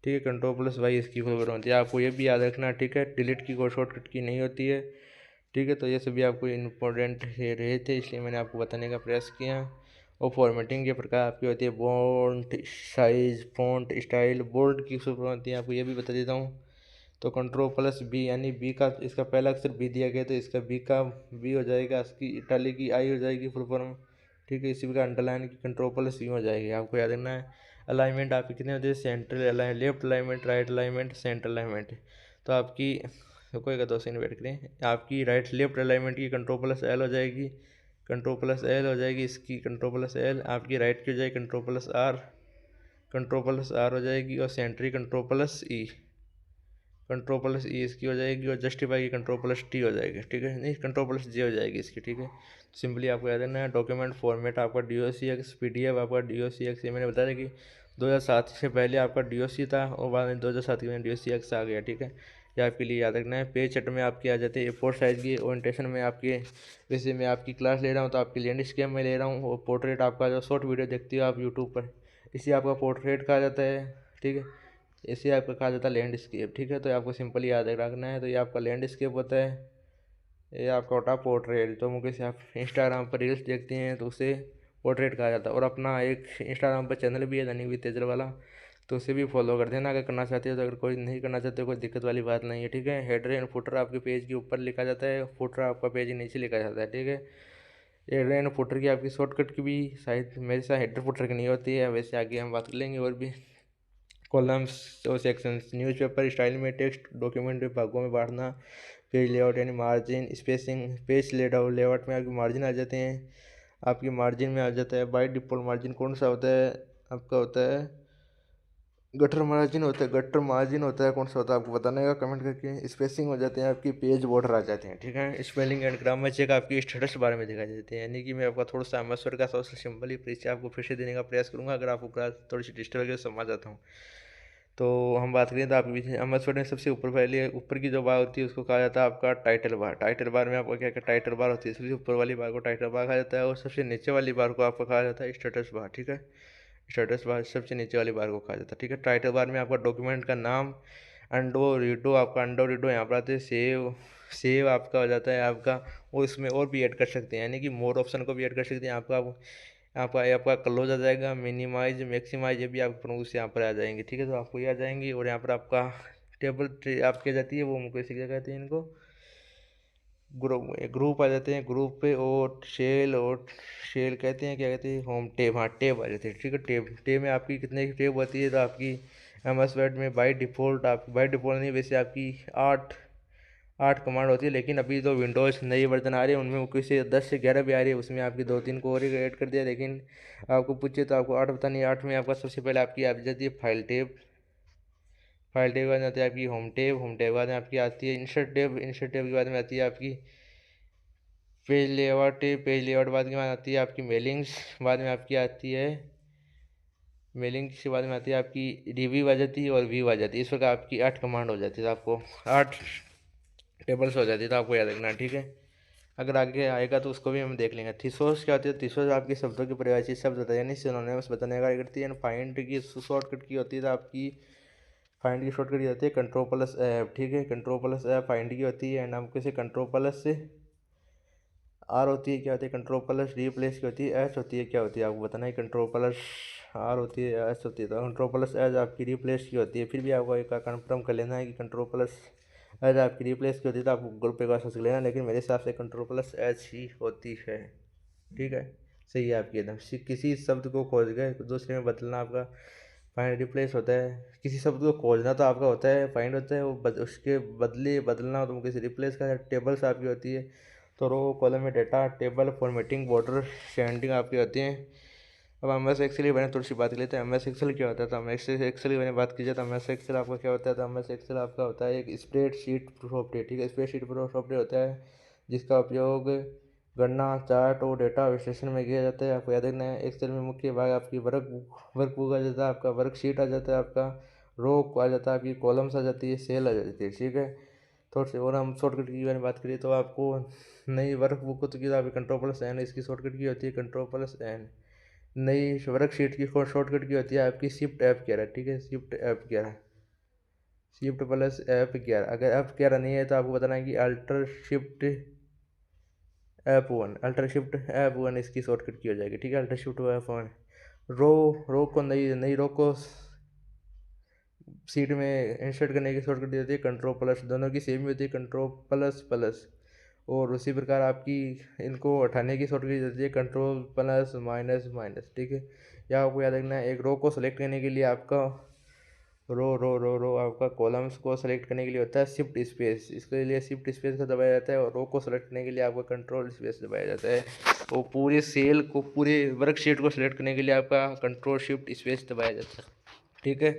ठीक है। Ctrl+Y इसकी फुल फॉर्म होती है, आपको ये भी याद रखना, ठीक है। डिलीट की कोई शॉर्टकट की नहीं होती है, ठीक है। तो ये सभी आपको इम्पोर्टेंट रहे थे, इसलिए मैंने आपको बताने का प्रयास किया। और फॉर्मेटिंग के प्रकार आपकी होती है bold, size, font, style. Bold की फुल फॉर्म होती है, आपको ये भी बता देता हूँ, तो कंट्रोल प्लस बी, यानी बी का इसका पहला अक्षर बी दिया गया तो इसका बी का बी हो जाएगा, इसकी इटालिक की आई हो जाएगी फुल फॉर्म, ठीक है। इसी का अंडरलाइन की कंट्रोल प्लस यू हो जाएगी, आपको याद रखना है। अलाइनमेंट आपकी कितने होते हैं, central align, left alignment, right alignment, central alignment. तो आपकी कोई 2 सेकंड वेट करें, आपकी राइट लेफ्ट अलाइनमेंट की कंट्रोल प्लस एल हो जाएगी, कंट्रोल प्लस एल हो जाएगी, इसकी कंट्रोल प्लस एल, आपकी राइट की हो जाएगी control plus R, control plus R हो जाएगी, और centre control plus E, control plus E इसकी हो जाएगी, और जस्टिफाई की कंट्रोल प्लस टी हो जाएगी, ठीक है। नहीं, कंट्रोल प्लस जे हो जाएगी इसकी, ठीक है। सिंपली आपको याद रखना है। डॉक्यूमेंट फॉर्मेट आपका DOCX, PDF आपका DOCX, ये मैंने बताया कि 2007 से पहले आपका DOC था और बाद में 2007 में DOCX आ गया, ठीक है। ये आपके लिए याद रखना है। पेज सेट में आपके आ जाते हैं A4 साइज़ की, ओरिएंटेशन में आपके, वैसे मैं आपकी क्लास ले रहा हूँ तो आपकी लैंडस्केप में ले रहा हूँ, और पोर्ट्रेट आपका जो शॉर्ट वीडियो देखती हो आप यूट्यूब पर, इसी आपका पोर्ट्रेट कहा जाता है, ठीक है। इसे आपका कहा जाता है लैंडस्केप, ठीक है। तो आपको सिंपली याद रखना है। तो ये आपका लैंडस्केप होता है, ये आपका होता है पोर्ट्रेट। तो मुझे से आप इंस्टाग्राम पर रील्स देखते हैं तो उसे पोर्ट्रेट कहा जाता है। और अपना एक इंस्टाग्राम पर चैनल भी है धनी तेजर वाला, तो उसे भी फॉलो कर देना अगर करना चाहते हो। तो अगर कोई नहीं करना चाहते हो कोई दिक्कत वाली बात नहीं है, ठीक है। हेडर एंड फुटर आपके पेज के ऊपर लिखा जाता है, फुटर आपका पेज के नीचे लिखा जाता है, ठीक है। हेडर एंड फुटर की आपकी शॉर्टकट की भी शायद मेरे साथ हेडर फुटर की नहीं होती है, वैसे आगे हम बात कर लेंगे। और भी कॉलम्स और सेक्शंस, न्यूज़पेपर स्टाइल में टेक्स्ट डॉक्यूमेंट भागों में बांटना, पेज लेआउट यानी मार्जिन स्पेसिंग, पेज लेआउट में आपके मार्जिन आ जाते हैं, आपकी मार्जिन में आ जाता है। बाय डिफ़ॉल्ट मार्जिन कौन सा होता है आपका, होता है गटर मार्जिन होता है, गटर मार्जिन होता है, कौन सा होता है आपको बताने का कमेंट करके। स्पेसिंग हो जाते हैं आपकी, पेज बॉर्डर आ जाते हैं, ठीक है। स्पेलिंग एंड ग्रामर चेक आपकी स्टेटस बारे में दिखाई देते हैं, यानी कि मैं आपका थोड़ा सा अमस्वर का सोशल सिंबल ही परिचय आपको फिर से देने का प्रयास करूंगा, अगर आपको क्लास थोड़ी सी डिस्टर्ब करके समझ आता हूँ। तो हम बात करें तो आपके पीछे अमस्वर में सबसे ऊपर पहले ऊपर की जो बार होती है उसको कहा जाता है आपका टाइटल बार। टाइटल बार में आपका क्या क्या टाइटल बार होती है, सबसे ऊपर वाली बार को टाइटल बार कहा जाता है, और सबसे नीचे वाली बार को आपका कहा जाता है स्टेटस बार, ठीक है। स्टेटस बार सबसे नीचे वाली बार को कहा जाता है, ठीक है। टाइटल बार में आपका डॉक्यूमेंट का नाम, अंडो रीडो, आपका अंडो रीडो यहाँ पर आते हैं, सेव, सेव आपका हो जाता है आपका, और इसमें और भी ऐड कर सकते हैं, यानी कि मोर ऑप्शन को भी ऐड कर सकते हैं। आपका आपका आपका क्लोज आ जाएगा, मिनिमाइज, मैक्सिमाइज, ये भी आप प्रोग्राम्स यहाँ पर आ जाएंगे, ठीक है। तो आपको ये आ जाएंगी, और यहाँ पर आपका टेबल आपकी आ जाती है, वो कैसे क्या कहते हैं इनको, ग्रुप आ जाते हैं, ग्रुप पे, और शेल कहते हैं, क्या कहते हैं, होम टेब, हाँ टेब आ जाते हैं, ठीक है। टेब टेब में आपकी कितने की टेब होती है, तो आपकी MS वर्ड में बाय डिफ़ॉल्ट, आप बाय डिफ़ॉल्ट नहीं वैसे आपकी 8 कमांड होती है, लेकिन अभी तो विंडोज़ नई वर्जन आ रही है उनमें वो किसी 10 से 11 भी आ रही है, उसमें आपकी 2-3 को और ऐड कर दिया। लेकिन आपको पूछे तो आपको 8 पता नहीं। 8 में आपका सबसे पहले आपकी आ जाती है फाइल टेब, फाइल टेब के बाद आती है आपकी होम टेब, होम टेब के बाद में आपकी आती है इंसर्ट टेब, इंसर्ट टेब के बाद में आती है आपकी पेज लेआउट, पेज लेआउट बाद में आती है आपकी मेलिंग्स, बाद में आपकी आती है मेलिंग्स के बाद में आती है आपकी रिव्यू आ जाती है, और व्यू आ जाती है। इस प्रकार आपकी 8 कमांड हो जाती है, तो आपको 8 टेबल्स हो जाती है, तो आपको याद रखना, ठीक है। अगर आगे आएगा तो उसको भी हम देख लेंगे। थीसोस क्या होती है, थीसोस आपके शब्दों की परिभाषित शब्द होता है, यानी सिनोनिम्स बताने का कार्य करती है। फाइंड की शॉर्टकट की होती है, तो आपकी फाइंड की शॉर्टकट की होती है कंट्रोल प्लस एफ, ठीक है। कंट्रोल प्लस एफ फाइंड की होती है, एंड आपके से कंट्रोल प्लस से आर होती है, क्या होती है, कंट्रोल प्लस रिप्लेस की होती है, एच होती है, क्या होती है आपको बताना है। कंट्रोल प्लस आर होती है, एच होती है, तो कंट्रोल प्लस एच आपकी रिप्लेस की होती है। फिर भी आपको एक कन्फर्म कर लेना है कि कंट्रोल प्लस एच आपकी रिप्लेस की होती है, तो आपको गूगल पे का सर्च कर लेना, लेकिन मेरे हिसाब से कंट्रोल प्लस एच ही होती है, ठीक है। सही है आपकी एकदम। किसी शब्द को खोज गए तो दूसरे में बदलना आपका फाइंड रिप्लेस होता है। किसी शब्द को खोजना तो आपका होता है फाइंड होता है, वो उसके बदले बदलना तो किसी रिप्लेस का। टेबल्स आपकी होती है, तो रो कॉलम में डेटा, टेबल फॉर्मेटिंग, बॉर्डर शेंडिंग आपकी होती हैं। अब MS Excel के बारे में थोड़ी सी बात कर लेते हैं। MS Excel क्या होता है, तो MS Excel के बारे में बात की जाए तो MS Excel आपका क्या होता है, तो MS Excel आपका होता है एक स्प्रेडशीट सॉफ्टवेयर, ठीक है। स्प्रेडशीट सॉफ्टवेयर होता है जिसका उपयोग गणना, चार्ट और डेटा विश्लेषण में किया जाता है। आपको याद रखना है एक्सेल में मुख्य भाग आपकी वर्कबुक आ जाता है, आपका वर्कशीट आ जाता है, आपका रो आ जाता है, आपकी कॉलम्स आ जाती है, सेल आ जाती है, ठीक है। थोड़ी सी और हम शॉर्टकट की बारे में बात करें तो आपको नई वर्कबुक तो की आपकी कंट्रोल प्लस एन, इसकी शॉर्टकट की होती है कंट्रोल प्लस एन। नई वर्कशीट की शॉर्टकट की होती है आपकी शिफ्ट F11, ठीक है। Shift F11, शिफ्ट+F11। अगर F11 नहीं है तो आपको बताना है कि अल्टर शिफ्ट F1 इसकी शॉर्टकट की हो जाएगी, ठीक है। Alter shift F1। रो रो को नई नई रो को सीट में इंसर्ट करने की शॉर्टकट होती है कंट्रोल प्लस, दोनों की सेम ही होती है कंट्रोल प्लस प्लस। और उसी प्रकार आपकी इनको हटाने की शॉर्टकट होती है कंट्रोल प्लस माइनस माइनस, ठीक है। या आपको याद रखना है एक रो को सेलेक्ट करने के लिए आपका रो आपका कॉलम्स को सेलेक्ट करने के लिए होता है शिफ्ट स्पेस, इसके लिए शिफ्ट स्पेस का दबाया जाता है। और रो को सेलेक्ट करने के लिए आपका कंट्रोल स्पेस दबाया जाता है। और पूरे सेल को पूरे वर्कशीट को सेलेक्ट करने के लिए आपका कंट्रोल शिफ्ट स्पेस दबाया जाता है, ठीक है।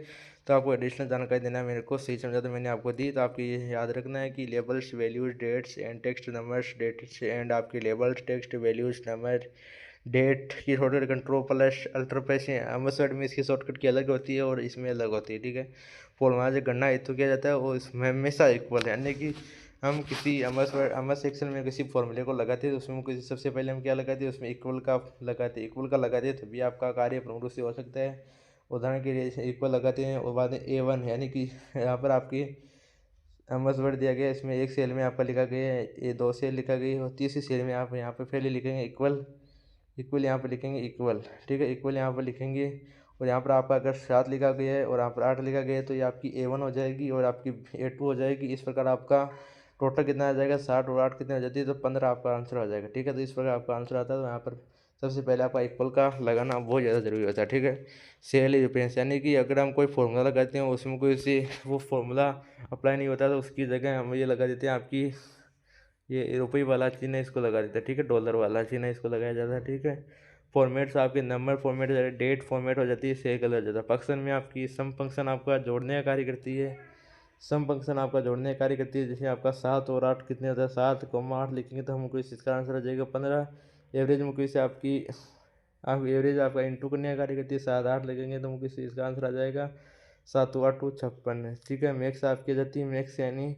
तो आपको एडिशनल जानकारी देना है मेरे को, सही समझा तो मैंने आपको दी। तो आपको ये याद रखना है कि labels values dates and text numbers, dates and आपके labels text values number date की shortcut control plus alter press MS Word में इसकी शॉर्टकट की अलग होती है और इसमें अलग होती है, ठीक है। फॉर्मूला जो गणना हेतु किया जाता है वो इसमें हमेशा इक्वल है, यानी कि हम किसी एमएस सेक्शन में किसी फॉर्मूले को लगाते हैं तो उसमें किसी सबसे पहले हम क्या लगाते हैं, उसमें इक्वल का लगाते हैं तभी आपका कार्य प्रमुख रूप से हो सकता है। उदाहरण के लिए इक्वल लगाते हैं और बाद में A1, यानी कि यहाँ पर आपकी एमएस वर्ड दिया गया है, इसमें एक सेल में आपका लिखा गया है, ये दो सेल लिखा गई है और तीसरी सेल में आप यहाँ पर पहले लिखेंगे इक्वल, इक्वल यहाँ पर लिखेंगे इक्वल, ठीक है। इक्वल यहाँ पर लिखेंगे और यहाँ पर आपका अगर 7 लिखा गया है और यहाँ पर 8 लिखा गया है तो ये आपकी A1 हो जाएगी और आपकी A2 हो जाएगी। इस प्रकार आपका टोटल कितना आ जाएगा, 60 और 8 कितने हो जाती है, तो 15 आपका आंसर आ जाएगा, ठीक है। तो इस प्रकार आपका आंसर आता है। तो यहाँ पर सबसे पहले आपका इक्वल का लगाना बहुत ज़्यादा ज़रूरी होता है, ठीक है। सेल रिफरेंस, यानी कि अगर हम कोई फॉर्मूला लगाते हैं उसमें कोई से वो फॉर्मूला अप्लाई नहीं होता तो उसकी जगह हम ये लगा देते हैं आपकी ये रुपये वाला चिन्ह इसको लगा देते हैं, ठीक है। डॉलर वाला चिन्ह इसको लगाया जाता है, ठीक है। फॉर्मेट्स आपके नंबर फॉर्मेट हो जाते हैं, डेट फॉर्मेट हो जाती है, सेल कलर हो जाता है। फंक्शन में आपकी सम फंक्शन आपका जोड़ने का कार्य करती है, सम फंक्शन आपका जोड़ने का कार्य करती है। जैसे आपका 7 और 8 कितने होता है, 7, 8 लिखेंगे तो हमको इसका आंसर आ जाएगा 15। एवरेज मुझको इससे आपकी आप एवरेज आपका इंटू करने का कार्य करती है, 7, 8 लिखेंगे तो हमको इसका आंसर आ जाएगा 7, 8, 56, ठीक है। मैक्स आपकी आ जाती है, मैक्स यानी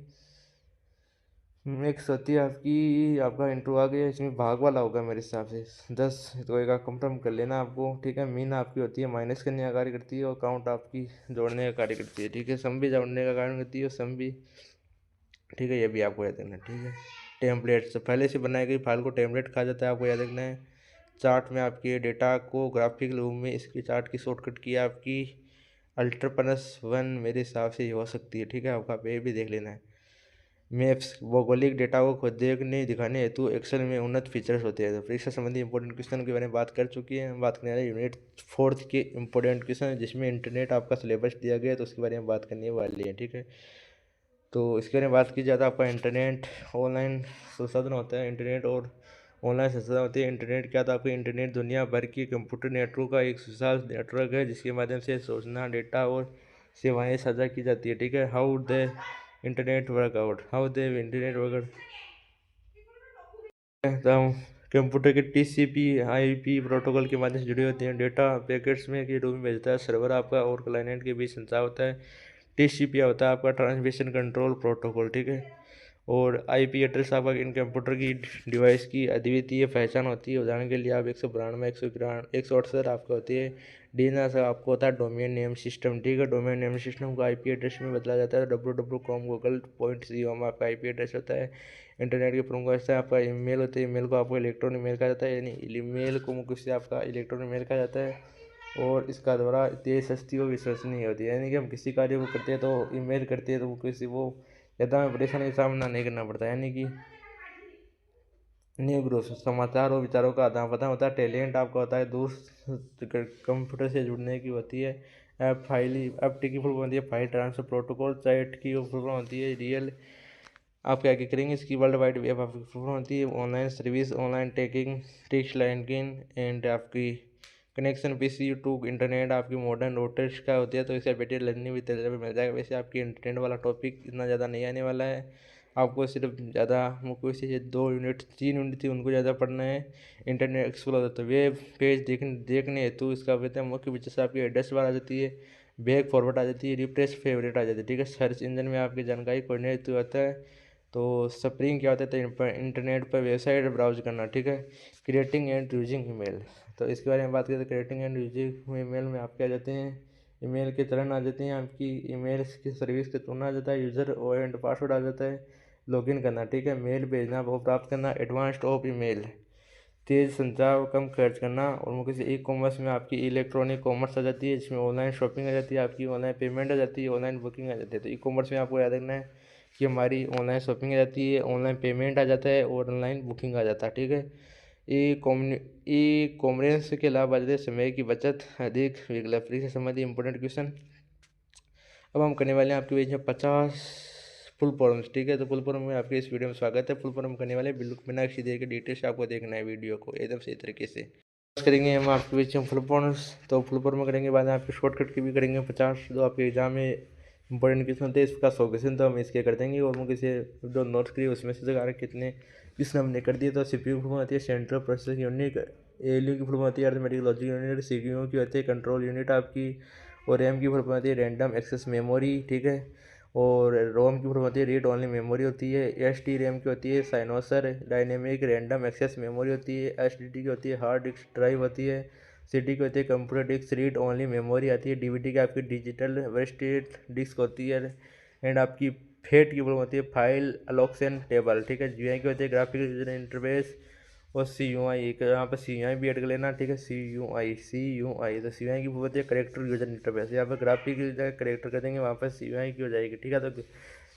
मिक्स होती है आपकी, आपका इंट्रो आ गया, इसमें भाग वाला होगा मेरे हिसाब से 10, तो एक कंफर्म कर लेना आपको, ठीक है। मीन आपकी होती है माइनस करने का कार्य करती है और काउंट आपकी जोड़ने का कार्य करती है, ठीक है। सम भी जोड़ने का कार्य करती है और सम भी, ठीक है। ये भी आपको याद रखना है, ठीक है। टेम्पलेट से पहले से बनाई गई फाइल को टेम्पलेट कहा जाता है, आपको याद रखना है। चार्ट में आपके डेटा को ग्राफिक रूप में इसकी चार्ट की शॉर्टकट की आपकी अल्टर+1 मेरे हिसाब से ये हो सकती है, ठीक है। आपका ये भी देख लेना है। मैप्स भौगोलिक डेटा को खुद देखने दिखाने हेतु एक्सेल में उन्नत फीचर्स होते हैं। तो परीक्षा संबंधी इंपॉर्टेंट क्वेश्चन के बारे में बात कर चुकी है। हम बात करने वाले यूनिट 4 के इंपॉर्टेंट क्वेश्चन जिसमें इंटरनेट आपका सिलेबस दिया गया है, तो उसके बारे में बात करने वाली है, ठीक है। तो इसके बारे में बात की जाए आपका इंटरनेट ऑनलाइन संसाधन होता है, इंटरनेट और ऑनलाइन संसाधन होती है। इंटरनेट क्या था, आपको इंटरनेट दुनिया भर की कंप्यूटर नेटवर्क का एक विशाल नेटवर्क है जिसके माध्यम से सूचना डेटा और सेवाएं साझा की जाती है, ठीक है। How the internet workout, how the internet workout, computer के टीसीपी आईपी प्रोटोकॉल के माध्यम से जुड़े होते हैं। डेटा पैकेट्स में के रूप में भेजता है सर्वर आपका और क्लाइंट के बीच संचार होता है। टीसीपी होता है आपका ट्रांसमिशन कंट्रोल प्रोटोकॉल, ठीक है। और आईपी एड्रेस आपका इन कंप्यूटर की डिवाइस की अद्वितीय पहचान होती है। उदाहरण के लिए आप 192 168 आपका होती है। डीएनएस आपको होता है डोमेन नेम सिस्टम, ठीक है। डोमेन नेम सिस्टम को आईपी एड्रेस में बदला जाता है। www.google.com आपका आईपी एड्रेस होता है। इंटरनेट के प्रमुख व्यवस्था आपका ईमेल होता है, ईमेल को आपको इलेक्ट्रॉनिक मेल कहा जाता है, यानी ईमेल को मुख्य से आपका इलेक्ट्रॉनिक मेल कहा जाता है। और इसका द्वारा तेज, सस्ती और विश्वसनीय होती है, यानी कि हम किसी कार्य को करते हैं तो ईमेल करते हैं तो वो किसी वो ज़्यादा हमें परेशानी का सामना नहीं करना पड़ता है, यानी कि न्यू ग्रोथ समाचार और विचारों का आदान प्रदान होता है। टैलेंट आपका होता है दूर कंप्यूटर से जुड़ने की होती है। ऐप टी की फुल होती है फाइल ट्रांसफर प्रोटोकॉल। चैट की फुल होती है रियल, आप क्या क्या करेंगे इसकी वर्ल्ड वाइड वेब आपकी फुल होती है। Online service, online taking text linking and आपकी कनेक्शन पीसी टू इंटरनेट आपकी मॉडर्न रोटर्स का होती है। तो इसे बेटर लर्निंग भी तजर्बा मिल जाएगा। वैसे आपकी इंटरनेट वाला टॉपिक इतना ज़्यादा नहीं आने वाला है, आपको सिर्फ ज़्यादा मुख्य से 2 यूनिट 3 यूनिट थी उनको ज़्यादा पढ़ना है। इंटरनेट एक्सप्लोरर तो वेब पेज देखने हेतु इसका कहते हैं मुख्य फीचर्स आपकी एड्रेस बार आ जाती है, बैक फॉरवर्ड आ जाती है, रिफ्रेश फेवरेट आ जाती है, ठीक है। सर्च इंजन में आपकी जानकारी खोजने हेतु आता है। तो स्प्रिंग क्या होता है, तो इंटरनेट पर वेबसाइट ब्राउज करना, ठीक है। क्रिएटिंग एंड यूजिंग ईमेल, तो इसके बारे में बात करें तो क्रिएटिंग एंड यूजिंग ईमेल में आप क्या जाते हैं, ईमेल के चरण आ जाते हैं आपकी, ईमेल की सर्विस के चुनना आ जाता है, यूज़र और एंड पासवर्ड आ जाता है, लॉगिन करना, ठीक है। मेल भेजना वो प्राप्त करना, एडवांस्ड ऑफ ईमेल, तेज संचार और कम खर्च करना। और मुख्य से ई कॉमर्स में आपकी इलेक्ट्रॉनिक कॉमर्स आ जाती है, जिसमें ऑनलाइन शॉपिंग आ जाती है, आपकी ऑनलाइन पेमेंट आ जाती है, ऑनलाइन बुकिंग आ जाती है। तो ई कॉमर्स में आपको याद रखना है कि हमारी ऑनलाइन शॉपिंग आ जाती है, ऑनलाइन पेमेंट आ जाता है और ऑनलाइन बुकिंग आ जाता है। ठीक है। ई कॉमर्स के लाभ आ जाते हैं समय की बचत, अधिक विकल्प। फ्री से संबंधित इंपॉर्टेंट क्वेश्चन अब हम करने वाले हैं आपके बीच में 50 फुल फॉर्म्स। ठीक है। तो फुल फॉर्म में आपके इस वीडियो में स्वागत है। फुल फॉर्म करने वाले बिल्कुल बिना किसी देर के डिटेल्स आपको देखना है वीडियो को एकदम सही तरीके से करेंगे हम आपके बीच में फुल फॉर्म्स। तो फुल फॉर्म करेंगे बाद में आपके शॉर्टकट की भी करेंगे 50 जो आपके एग्जाम में इंपॉर्टेंट क्वेश्चन होते हैं। इसका 100 क्वेश्चन तो हम इसके कर देंगे और मुझे से जो नोट्स करिए उसमें से जगह कितने क्वेश्चन हमने कर दिए। तो सीपीयू की फुल फॉर्म होती है सेंट्रल प्रोसेसिंग यूनिट, एएलयू की फुल फॉर्म होती है अरिथमेटिक लॉजिक यूनिट, सीपीयू की होती है कंट्रोल यूनिट आपकी, और रैम की फुल फॉर्म होती है रैंडम एक्सेस मेमोरी। ठीक है। और रोम की फुल फॉर्म होती है रीड ओनली मेमोरी होती है। एसटी रैम की होती है साइनोसर डायनेमिक रैंडम एक्सेस मेमोरी होती है। एसडीडी की होती है हार्ड डिस्क ड्राइव होती है। सीडी की होती है computer disk read only memory आती है। डीवीडी की आपकी डिजिटल वेस्टेड डिस्क होती है। एंड आपकी फेट की फुल होती है फाइल अलोकेशन टेबल। ठीक है। जीयूआई की होती है ग्राफिकल यूजर इंटरफेस। और सी यू आई एक यहाँ पर सी यू आई भी ऐड कर लेना। ठीक है। सी यू आई तो सी यू आई की फुल होती है करेक्टर यूजर इंटरफेस। यहाँ पर ग्राफिक की जगह करेक्टर कर देंगे, वहाँ पर सी यू आई की हो जाएगी। ठीक है। तो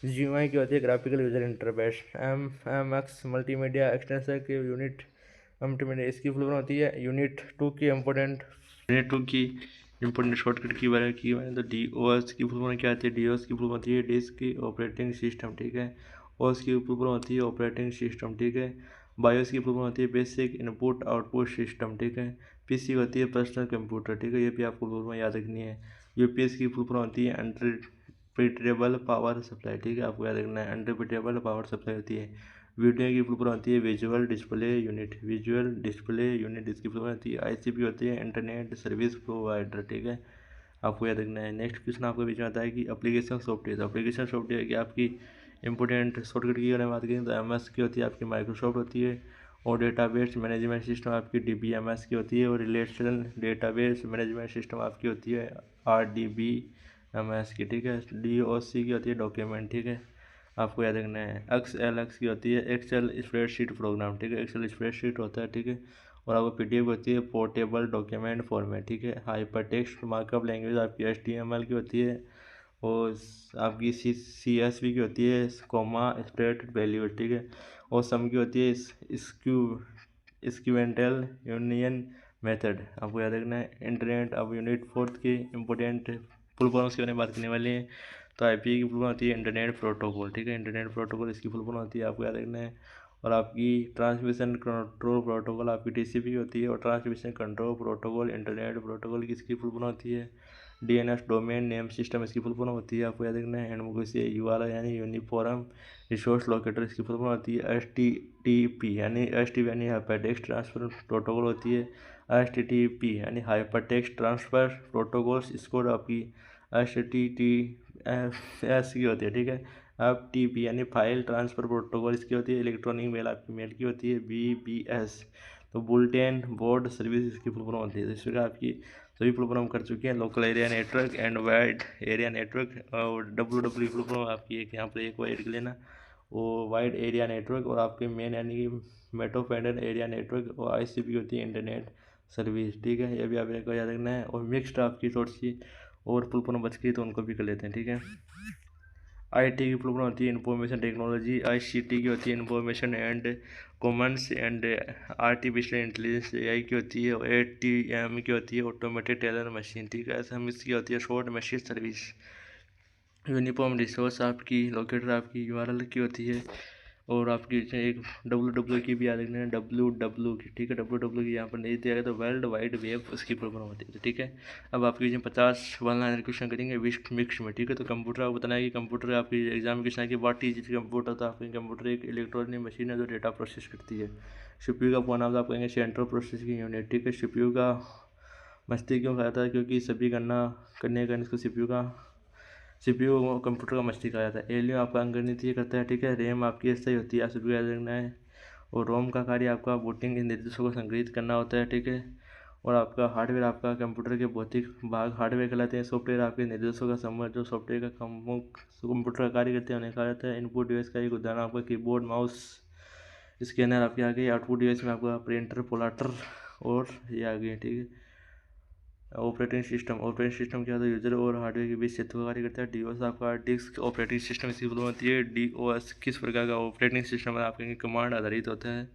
जी यू आई की होती है graphical user interface. M X multimedia extension की यूनिट मल्टीमीडिया इसकी फुल फॉर्म होती है यूनिट टू की इंपॉर्टेंट शॉर्टकट की बारे में तो डी ओ एस की फुल फॉर्म क्या आती है। डी ओ एस की फुल फॉर्म होती है डिस्क की ऑपरेटिंग सिस्टम। ठीक है। ओ एस की फुल फॉर्म होती है ऑपरेटिंग सिस्टम। ठीक है। बायोस की फुल फॉर्म होती है बेसिक इनपुट आउटपुट सिस्टम। ठीक है। पीसी होती है पर्सनल कंप्यूटर। ठीक है। ये भी आपको फुल फॉर्म याद रखनी है। यूपीएस की फुल फॉर्म होती है अनरिपीटेबल पावर सप्लाई। ठीक है। आपको याद रखना है अनरिपीटेबल पावर सप्लाई होती है। वीडियो की फुल फॉर्म होती है visual display unit. Visual display unit इसकी फुल फॉर्म होती है आईसीपी होती है इंटरनेट सर्विस प्रोवाइडर। ठीक है। आपको याद रखना है। नेक्स्ट क्वेश्चन आपके बीच में आता है कि एप्लीकेशन सॉफ्टवेयर। तो एप्लीकेशन सॉफ्टवेयर की आपकी इंपॉर्टेंट शॉर्टकट की अगर बात करें तो एमएस की होती है आपकी माइक्रोसॉफ्ट होती है। और डेटाबेस मैनेजमेंट सिस्टम आपकी डीबीएमएस की होती है। और रिलेशनल डेटाबेस मैनेजमेंट सिस्टम आपकी होती है आरडीबीएमएस की। ठीक है। डीओसी की होती है डॉक्यूमेंट। ठीक है। आपको याद रखना है एक्सएलएक्स की होती है एक्सेल स्प्रेडशीट प्रोग्राम। ठीक है। एक्सेल स्प्रेडशीट होता है। ठीक है। और आपको पीडीएफ होती है पोर्टेबल डॉक्यूमेंट फॉर्मेट। ठीक है। हाइपर टेक्स्ट मार्कअप लैंग्वेज आपकी एचटीएमएल की होती है। और आपकी सीएसवी की होती है कॉमा स्प्रेड वैल्यू। ठीक है। और सम की होती है स्क्यूएंटल यूनियन मेथड। आपको याद रखना है। इंटरनेट अब यूनिट फोर्थ की इंपॉर्टेंट फुल फॉर्म्स के बारे में बात करने वाली है। तो आईपी की फुल फॉर्म होती है इंटरनेट प्रोटोकॉल। ठीक है। इंटरनेट प्रोटोकॉल इसकी फुल फॉर्म होती है आपको याद रखना है। और आपकी ट्रांसमिशन कंट्रोल प्रोटोकॉल आपकी टीसीपी की होती है। और transmission control protocol internet protocol किसकी फुल फॉर्म होती है डीएनएस डोमेन नेम सिस्टम इसकी फुल फॉर्म होती है आपको याद रखना है। एंड मुझे से यूआरएल यानी यूनिफॉर्म रिसोर्स लोकेटर इसकी फुल फॉर्म होती है एचटीटीपी यानी हाइपरटेक्स्ट ट्रांसफर प्रोटोकॉल होती है। एचटीटीपी यानी हाइपरटेक्स्ट ट्रांसफर प्रोटोकॉल्स इसको आपकी एचटीटीएस की होती है। ठीक है। अब टीपी यानी फाइल ट्रांसफर प्रोटोकॉल इसकी होती है। इलेक्ट्रॉनिक मेल आपकी मेल की होती है बीबीएस। तो बुलेटिन बोर्ड सर्विस इसकी फुल फॉर्म होती है। इस प्रकार आपकी सभी फुल फॉर्म कर चुके हैं local area network and wide area network. और डब्ल्यू फुल फॉर्म आपकी एक यहाँ पर एक वाइड कर लेना वो वाइड एरिया नेटवर्क। और आपके मेन यानी कि मेट्रोपॉलिटन एरिया नेटवर्क और आईसीपी होती है इंटरनेट सर्विस। ठीक है। ये भी आपको याद रखना है। और मिक्स्ड आपकी थोड़ी सी और फुल फॉर्म बच गई तो उनको भी कर लेते हैं। ठीक है। आईटी की फुल फॉर्म होती है इंफॉर्मेशन टेक्नोलॉजी। आईसीटी की होती है information and Commons and artificial intelligence AI की होती है। और एटीएम की होती है ऑटोमेटेड टेलर मशीन। ठीक है। एसएमएस की होती है short message service. Uniform resource आपकी लोकेटर आपकी यूआरएल की होती है। और आपकी एक डब्ल्यू की भी याद रखना है डब्ल्यू की। ठीक है। डब्ल्यू की यहाँ पर नहीं दिया गया तो वर्ल्ड वाइड वेब उसकी प्रॉब्लम होती है। ठीक है। अब आपकी जो 50 वन लाइन क्वेश्चन करेंगे मिक्स में। ठीक है। तो कंप्यूटर आपको बताना है कि कंप्यूटर आपकी एग्जाम क्वेश्चन है कि व्हाट इज कंप्यूटर। तो आपकी कंप्यूटर एक इलेक्ट्रॉनिक मशीन है जो डेटा प्रोसेस करती है। सीपीयू का पूरा नाम तो आप कहेंगे सेंट्रल प्रोसेसिंग यूनिट। ठीक है। सीपीयू का मस्ती क्यों खाता है क्योंकि सभी गणना करने का इसको सीपीयू कंप्यूटर का मस्ती कहा जाता है। एलियो आपका अंकगणितीय करता है। ठीक है। रैम आपकी ऐसा ही होती है आप सभी को याद रखना है। और रोम का कार्य आपका बूटिंग निर्देशों को संग्रहित करना होता है। ठीक है। और आपका हार्डवेयर आपका कंप्यूटर के भौतिक भाग हार्डवेयर कहलाते हैं। सॉफ्टवेयर आपके निर्देशों का समूह जो सॉफ्टवेयर का कंप्यूटर का कार्य करते हैं उन्हें कहा जाता है। इनपुट डिवाइस का एक उदाहरण आपका कीबोर्ड माउस स्कैनर आपके आ गए। आउटपुट डिवाइस में आपका प्रिंटर, प्लॉटर और ये आ गए, ठीक है। ऑपरेटिंग सिस्टम क्या होता है, यूजर और हार्डवेयर के बीच सेतु कार्य करता है। डीओएस आपका डिस्क ऑपरेटिंग सिस्टम इसकी फुल होती है। डीओएस किस प्रकार का ऑपरेटिंग सिस्टम है, आपके कमांड आधारित होता है।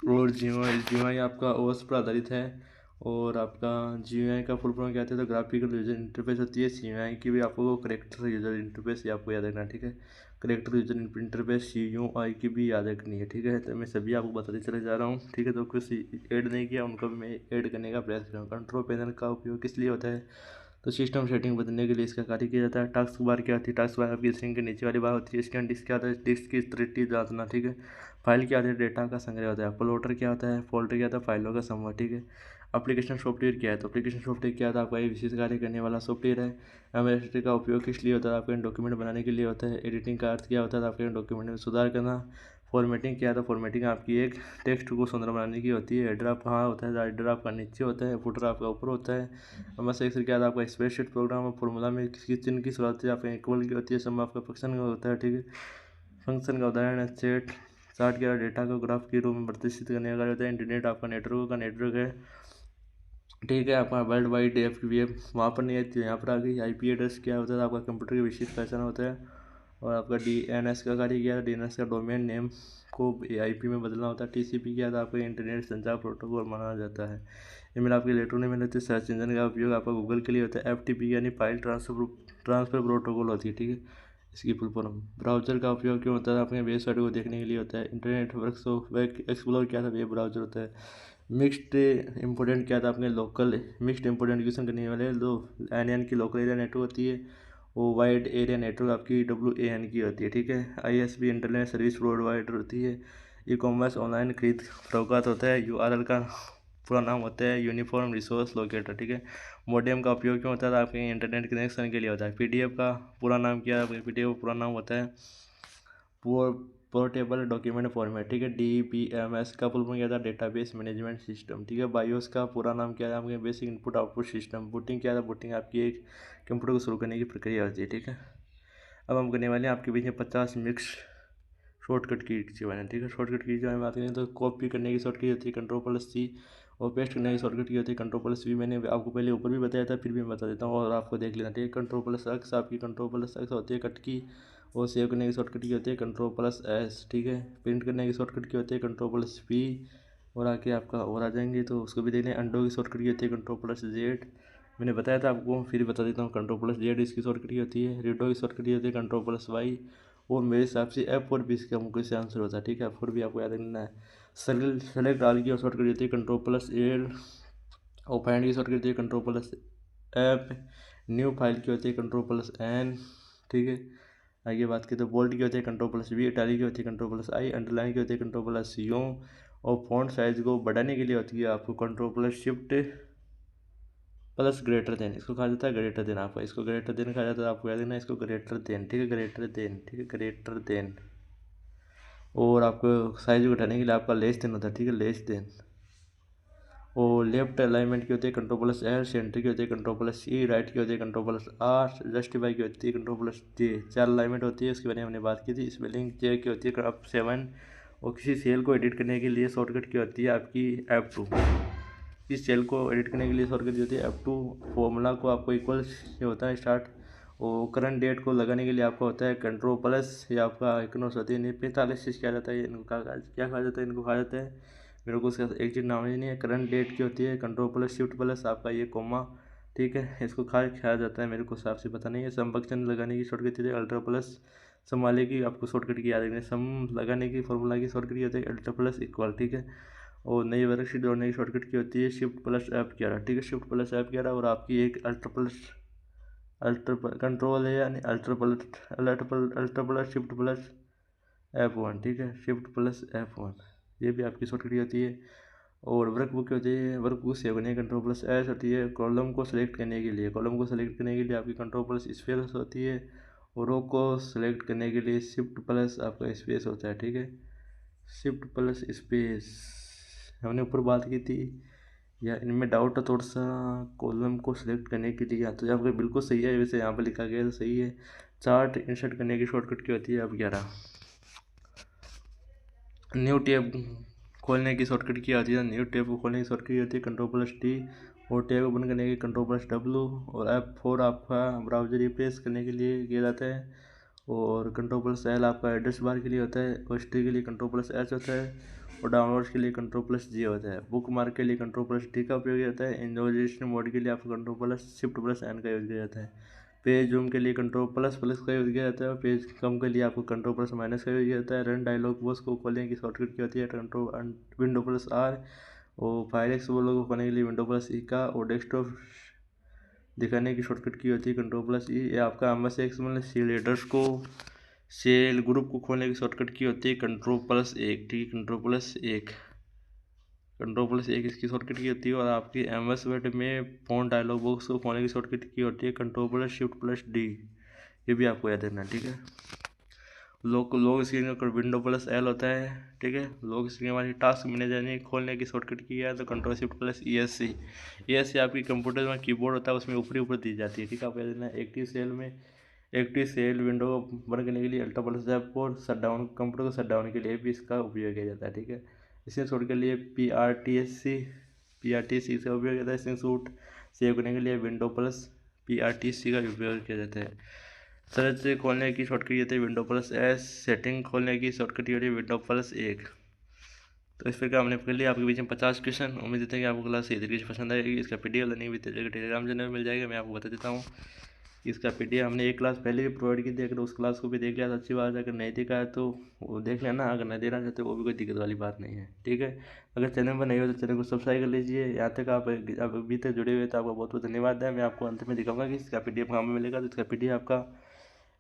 और जीयूआई आपका ओएस पर आधारित है। और आपका जीयूआई का फुल फॉर्म क्या होता है, तो ग्राफिकल यूजर इंटरफेस होती है। सीयूआई की भी आपको करेक्टर यूजर इंटरफेस ये आपको याद रखना, ठीक है। करेक्टर यूजर इंटरफेस सीयूआई की भी याद रखनी है, ठीक है। तो मैं सभी आपको बताते चले जा रहा हूँ, ठीक है। तो कुछ ऐड नहीं किया उनको भी मैं ऐड करने का प्रयास कर रहा हूँ। कंट्रोल पैनल का उपयोग किस लिए होता है, तो सिस्टम सेटिंग बदलने के लिए इसका कार्य किया जाता है। टास्क बार क्या होती है, टास्क बार आपकी स्क्रीन के नीचे वाली बार होती है। स्कैन डिस्क क्या होता है, डिस्क की स्थिति जांचना, ठीक है। फाइल क्या होता है, डेटा का संग्रह होता है। प्लॉटर क्या होता है, फोल्डर क्या होता है, फाइलों का समूह, ठीक है। एप्लीकेशन सॉफ्टवेयर क्या है, तो एप्लीकेशन सॉफ्टवेयर क्या होता है, आपका ये विशेष कार्य करने वाला सॉफ्टवेयर है। एमएसटी का उपयोग किस लिए होता है, आपके डॉक्यूमेंट बनाने के लिए होता है। एडिटिंग का अर्थ क्या होता है, आपके डॉक्यूमेंट में सुधार करना। फॉर्मेटिंग क्या है, फॉर्मेटिंग आपकी एक टेक्स्ट को सुंदर बनाने की होती है। हेडर आप कहाँ होता है, हेडर आपका नीचे होता है, फुटर आपका ऊपर होता है। बस एक क्या था आपका स्प्रेडशीट प्रोग्राम फॉर्मूला में किसी चिन्ह की शुरुआत आपका इक्वल की होती है। सम आपका फंक्शन का होता है, ठीक है। फंक्शन का उदाहरण है सेट। चार्ट के डेटा को ग्राफ के रूप में प्रदर्शित करने का कार्य होता है। इंटरनेट आपका नेटवर्क है, ठीक है। आपका वर्ल्ड वाइड एफ वहाँ पर नहीं आती, यहाँ पर आ गई। आईपी एड्रेस क्या होता है, आपका कंप्यूटर की विशिष्ट पहचान होता है। और आपका डीएनएस का कार्य क्या है, डीएनएस का डोमेन नेम को आईपी में बदलना होता है। टीसीपी क्या था, आपका इंटरनेट संचार प्रोटोकॉल माना जाता है। ईमेल आपके इलेक्ट्रॉनिक मेल होती है। सर्च इंजन का उपयोग आपका गूगल के लिए होता है। एफटीपी यानी फाइल ट्रांसफर प्रोटोकॉल होती है, ठीक है। इसकी फुल फॉर्म। ब्राउजर का उपयोग क्यों होता है, आपके वेबसाइट को देखने के लिए होता है। इंटरनेट वेब एक्सप्लोर क्या था, वेब ब्राउजर होता है। मिक्स्ड इंपोर्टेंट क्या था, अपने लोकल मिक्स्ड इंपोर्टेंट यूज़ करने वाले दो एन की लोकल एरिया नेटवर्क होती है। वो वाइड एरिया नेटवर्क आपकी WAN की होती है, ठीक है। ISP इंटरनेट सर्विस प्रोवाइडर होती है। ई कॉमर्स ऑनलाइन खरीद फरोख्त होता है। URL का पूरा नाम होता है यूनिफॉर्म रिसोर्स लोकेटर, ठीक है। मोडेम का उपयोग क्यों होता है, आपके इंटरनेट कनेक्शन के लिए होता है। PDF का पूरा नाम क्या है, PDF का पूरा नाम होता है पोर्टेबल डॉक्यूमेंट फॉर्मेट, ठीक है। DBMS का फुल फॉर्म क्या था, डेटाबेस मैनेजमेंट सिस्टम, ठीक है। बायोस का पूरा नाम क्या है, आपके basic input output system. Booting क्या था, बूटिंग आपकी एक कंप्यूटर को शुरू करने की प्रक्रिया होती है, ठीक है। अब हम करने वाले हैं आपके बीच में 50 मिक्स शॉर्टकट की बारे में, ठीक है। शॉर्टकट की जो बात करें तो कॉपी करने की शॉर्टकट होती है Ctrl+C। और पेस्ट करने की शॉर्टकट की होती है Ctrl+V। मैंने आपको पहले ऊपर भी बताया था, फिर भी मैं बता देता हूँ और आपको देख लेना, ठीक है। Ctrl+X आपकी Ctrl+X होती है कट की। और सेव करने की शॉर्टकट की होती है Ctrl+S, ठीक है। प्रिंट करने की शॉर्टकट की होती है Ctrl+P। और आके आपका और आ जाएंगे तो उसको भी देख लें। अंडो की शॉर्टकट की होती है Ctrl+Z। मैंने बताया था आपको, फिर बता देता हूँ। Ctrl+Z इसकी शॉर्टकट की होती है। रीडो की शॉर्टकट की होती है Ctrl+Y। और मेरे हिसाब से F4 भी इसका मुख्य से आंसर होता है, ठीक है। F4 भी आपको याद रखना है। सेलेक्ट आल की शॉर्टकट होती है Ctrl+L। और फाइंड की शॉर्टकट होती है Ctrl+F। न्यू फाइल की होती है Ctrl+N, ठीक है। आगे बात करें तो बोल्ड की होती है Ctrl+V। इटैलिक की होती है Ctrl+I। अंडरलाइन की होती है Ctrl+U। और फॉन्ट साइज को बढ़ाने के लिए होती है आपको Ctrl+Shift+ग्रेटर देन। इसको कहा जाता है ग्रेटर देन, आपका इसको ग्रेटर देन कहा जाता है, आपको याद रखना है इसको ग्रेटर देन, ठीक है। ग्रेटर देन, ठीक है, ग्रेटर देन। और आपको साइज घटाने के लिए आपका लेस देन होता है, ठीक है, लेस देन। और लेफ्ट अलाइनमेंट की होती है Ctrl+L। सेंटर की होती है Ctrl+E। राइट की होती है Ctrl+R। जस्टिफाई की होती है Ctrl+J। 4 अलाइनमेंट होती है, उसके बारे में हमने बात की थी। स्पेलिंग चेक की होती है F7। और किसी सेल को एडिट करने के लिए शॉर्टकट की होती है आपकी F2। इस सेल को एडिट करने के लिए शॉर्टकट की होती है F2। फॉर्मूला को आपको इक्वल से होता है स्टार्ट। और करंट डेट को लगाने के लिए आपका होता है Ctrl+। या आपका इक्नोस होती है 45 क्या जाता है, इनको क्या कहा जाता है, इनको कहा जाता है, मेरे को उसका एक चीज़ नाम ही नहीं है। करंट डेट की होती है Ctrl+Shift+ आपका ये कोमा, ठीक है। इसको खाया जाता है, मेरे को हिसाब से पता नहीं है। सम फंक्शन लगाने की शॉर्टकट होती है Alt+। सम वाले की आपको शॉर्टकट की याद रखनी है। सम लगाने की फॉर्मूला की शॉर्टकट की होती है Alt+=, ठीक है। और नई वर्कशीट जोड़ने की शॉर्टकट की होती है Shift+F11, ठीक है। Shift+F11। और आपकी एक अल्टर कंट्रोल है, यानी Shift+F1, ठीक है। Shift+F1 ये भी आपकी शॉर्टकट होती है। और वर्क बुक होती है, वर्क बुक सेव करने की Ctrl+S होती है। कॉलम को सेलेक्ट करने के लिए आपकी Ctrl+स्पेस होती है। और रो को सेलेक्ट करने के लिए Shift+ आपका स्पेस होता है, ठीक है। Shift+स्पेस हमने ऊपर बात की थी, या इनमें डाउट है थोड़ा सा। कॉलम को सिलेक्ट करने के लिए तो यहाँ पर बिल्कुल सही है, वैसे यहाँ पर लिखा गया है तो सही है। चार्ट इंसर्ट करने की शॉर्टकट की होती है F11। न्यू टैब खोलने की शॉर्टकट की आती है, न्यू टैब को खोलने की शॉर्टकट की होती है Ctrl+T, और टैब को बंद करने की Ctrl+W, और F4 आपका ब्राउज़र रिफ्रेश करने के लिए किया जाता है, और Ctrl+L आपका एड्रेस बार के लिए होता है, OST के लिए Ctrl+H होता है, और डाउनलोड्स के लिए Ctrl+G होता है। बुक मार्क के लिए Ctrl+D का उपयोग होता है। इन्वोल्यूशन मोड के लिए आपको Ctrl+Shift+N का यूज़ किया जाता है। पेज जूम के लिए Ctrl++ का यूज़ किया जाता है, और पेज कम के लिए आपको Ctrl+- का यूज़ किया जाता है। रन डायलॉग बॉक्स को खोलने की शॉर्टकट की होती है Window+R, और फाइल एक्सप्लोरर को खोलने के लिए Window+E का, और डेस्कटॉप दिखाने की शॉर्टकट की होती है Ctrl+E। ये आपका MS एक्सएमएल सेल एड्रेस को, सेल ग्रुप को खोलने की शॉर्टकट की होती है Ctrl+1, ठीक है, Ctrl+1 इसकी शॉर्टकट की होती है। और आपकी MS वर्ड में फ़ॉन्ट डायलॉग बॉक्स को खोलने की शॉर्टकट की होती है Ctrl+Shift+D। ये भी आपको याद रखना, ठीक है। लॉक स्क्रीन का Window+L होता है, ठीक है। लॉक स्क्रीन हमारी टास्क मैनेजर खोलने की शॉर्टकट की है तो Ctrl+Shift+ESC। ESC आपकी कंप्यूटर में कीबोर्ड होता है, उसमें ऊपरी ऊपर दी जाती है, ठीक है। आप याद रखना। एक्टिव सेल विंडो को बंद करने के लिए Alt+F, और शट डाउन कंप्यूटर को शट डाउन के लिए भी इसका उपयोग किया जाता है, ठीक है। इसे छोड़ के लिए PRTC से उपयोग किया जाता है। स्क्रीनशॉट सेव करने के लिए Window+PRTC का उपयोग किया जाता है। सर्च खोलने की शॉर्टकट होती है Window+S। सेटिंग खोलने की शॉर्टकट होती है Window+1। तो इस प्रकार हमने कर लिया आपके बीच में 50 क्वेश्चन। उम्मीद देते हैं कि आपको क्लास सही तरीके से पसंद आएगी। इसका PDF लर्निंग विद तेजल के टेलीग्राम चैनल में मिल जाएगा। मैं आपको बता देता हूँ, इसका PDF हमने एक क्लास पहले भी प्रोवाइड की थी। अगर उस क्लास को भी देख लिया तो अच्छी बात है, अगर नहीं देखा है तो वो देख लेना। अगर नहीं देना चाहते वो भी कोई दिक्कत वाली बात नहीं है, ठीक है। अगर चैनल पर नहीं हो तो चैनल को सब्सक्राइब कर लीजिए। यहाँ तक आप अभी तक जुड़े हुए तो आपका बहुत बहुत धन्यवाद है। मैं आपको अंत में दिखाऊंगा कि इसका PDF कहाँ में मिलेगा। तो इसका PDF आपका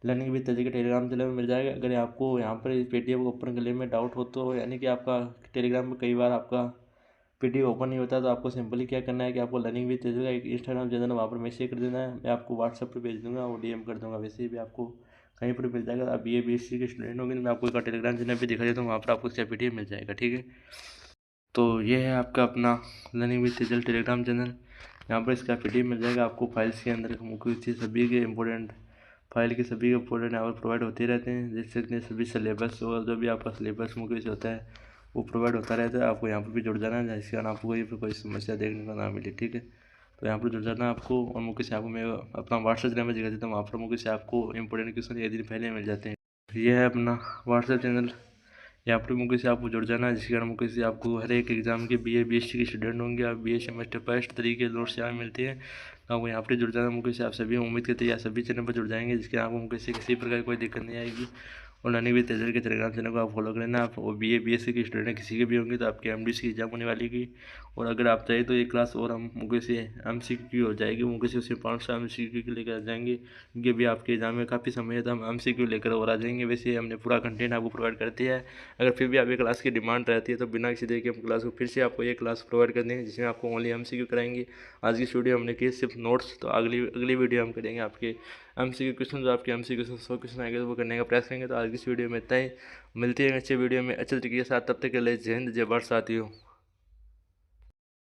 लर्निंग विद तेजल के टेलीग्राम चैनल में मिल जाएगा। अगर आपको यहाँ पर PDF को ओपन करने में डाउट हो, तो यानी कि आपका टेलीग्राम में कई बार आपका PDF ओपन नहीं होता, तो आपको सिंपली क्या करना है कि आपको लर्निंग विद तेजल का एक इंस्टाग्राम चैनल वहाँ पर मैसेज कर देना है। मैं आपको व्हाट्सएप पे भेज दूंगा और DM कर दूंगा। वैसे भी आपको कहीं पर मिल जाएगा। आप BA BSc के स्टूडेंट होंगे तो मैं आपको एक टेलीग्राम चैनल पर दिखा देता हूँ, वहाँ पर आपको इसका PDF मिल जाएगा, ठीक है। तो ये है आपका अपना learning with Tejal Telegram channel. यहाँ पर इसका PDF मिल जाएगा आपको। फाइल्स के अंदर मुख्य चीज़ सभी के इंपॉर्टेंट फाइल के सभी इंपॉर्टेंट यहाँ पर प्रोवाइड होते रहते हैं। देख सकते हैं सभी सिलेबस और जो भी आपका सिलेबस मुख्य से होता है वो प्रोवाइड होता रहता है। आपको यहाँ पर भी जुड़ जाना है, जिसके कारण आपको कोई समस्या देखने को ना मिले, ठीक है। तो यहाँ पर जुड़ जाना है आपको। और मुख्य से आपको मैं अपना व्हाट्सएप चैनल में दिखा देता हूँ, वहाँ पर मुख्य से आपको इंपॉर्टेंट क्वेश्चन एक दिन पहले मिल जाते हैं। ये है अपना व्हाट्सएप चैनल। यहाँ पर मुख्य से आपको जुड़ जाना है, जिसके कारण मुख्य से आपको हर एक एग्जाम के BA BSc के स्टूडेंट होंगे। आप BA सेमेस्टर फर्स्ट तरीके नोट्स यहाँ मिलते हैं, तो आपको यहाँ पर जुड़ जाना मुख्य से। आप सभी उम्मीद करते हैं आप सभी चैनल पर जुड़ जाएंगे, जिसके आपको मुख्य से किसी प्रकार की कोई दिक्कत नहीं आएगी। और लर्निंग विद तेजल के टेलीग्राम चैनल को आप फॉलो कर लेना। आप BA BSc के स्टूडेंट किसी के भी होंगे तो आपके MDC की एग्जाम होने वाली की। और अगर आप चाहें तो एक क्लास और हम मुख्य से MCQ हो जाएगी, मुख्य से उसमें 500 MCQ लेकर आ जाएंगे, क्योंकि अभी आपके एग्जाम में काफ़ी समय है तो हम MCQ लेकर और आ जाएंगे। वैसे हमने पूरा कंटेंट आपको प्रोवाइड कर दिया है। अगर फिर भी आपकी क्लास की डिमांड रहती है तो बिना किसी देर के हम क्लास को फिर से आपको एक क्लास प्रोवाइड कर देंगे, जिसमें आपको ओनली MCQ कराएंगे। आज की वीडियो हमने की सिर्फ नोट्स, तो अगली अगली वीडियो हम करेंगे आपके MCQ क्वेश्चन। जो आपके MCQ क्वेश्चन 100 क्वेश्चन आएंगे तो वो करने का प्रयास करेंगे। तो आज की इस वीडियो में इतना ही। मिलती है अच्छे वीडियो में अच्छे तरीके के साथ। तब तक के लिए जय हिंद, जय भारत साथियों।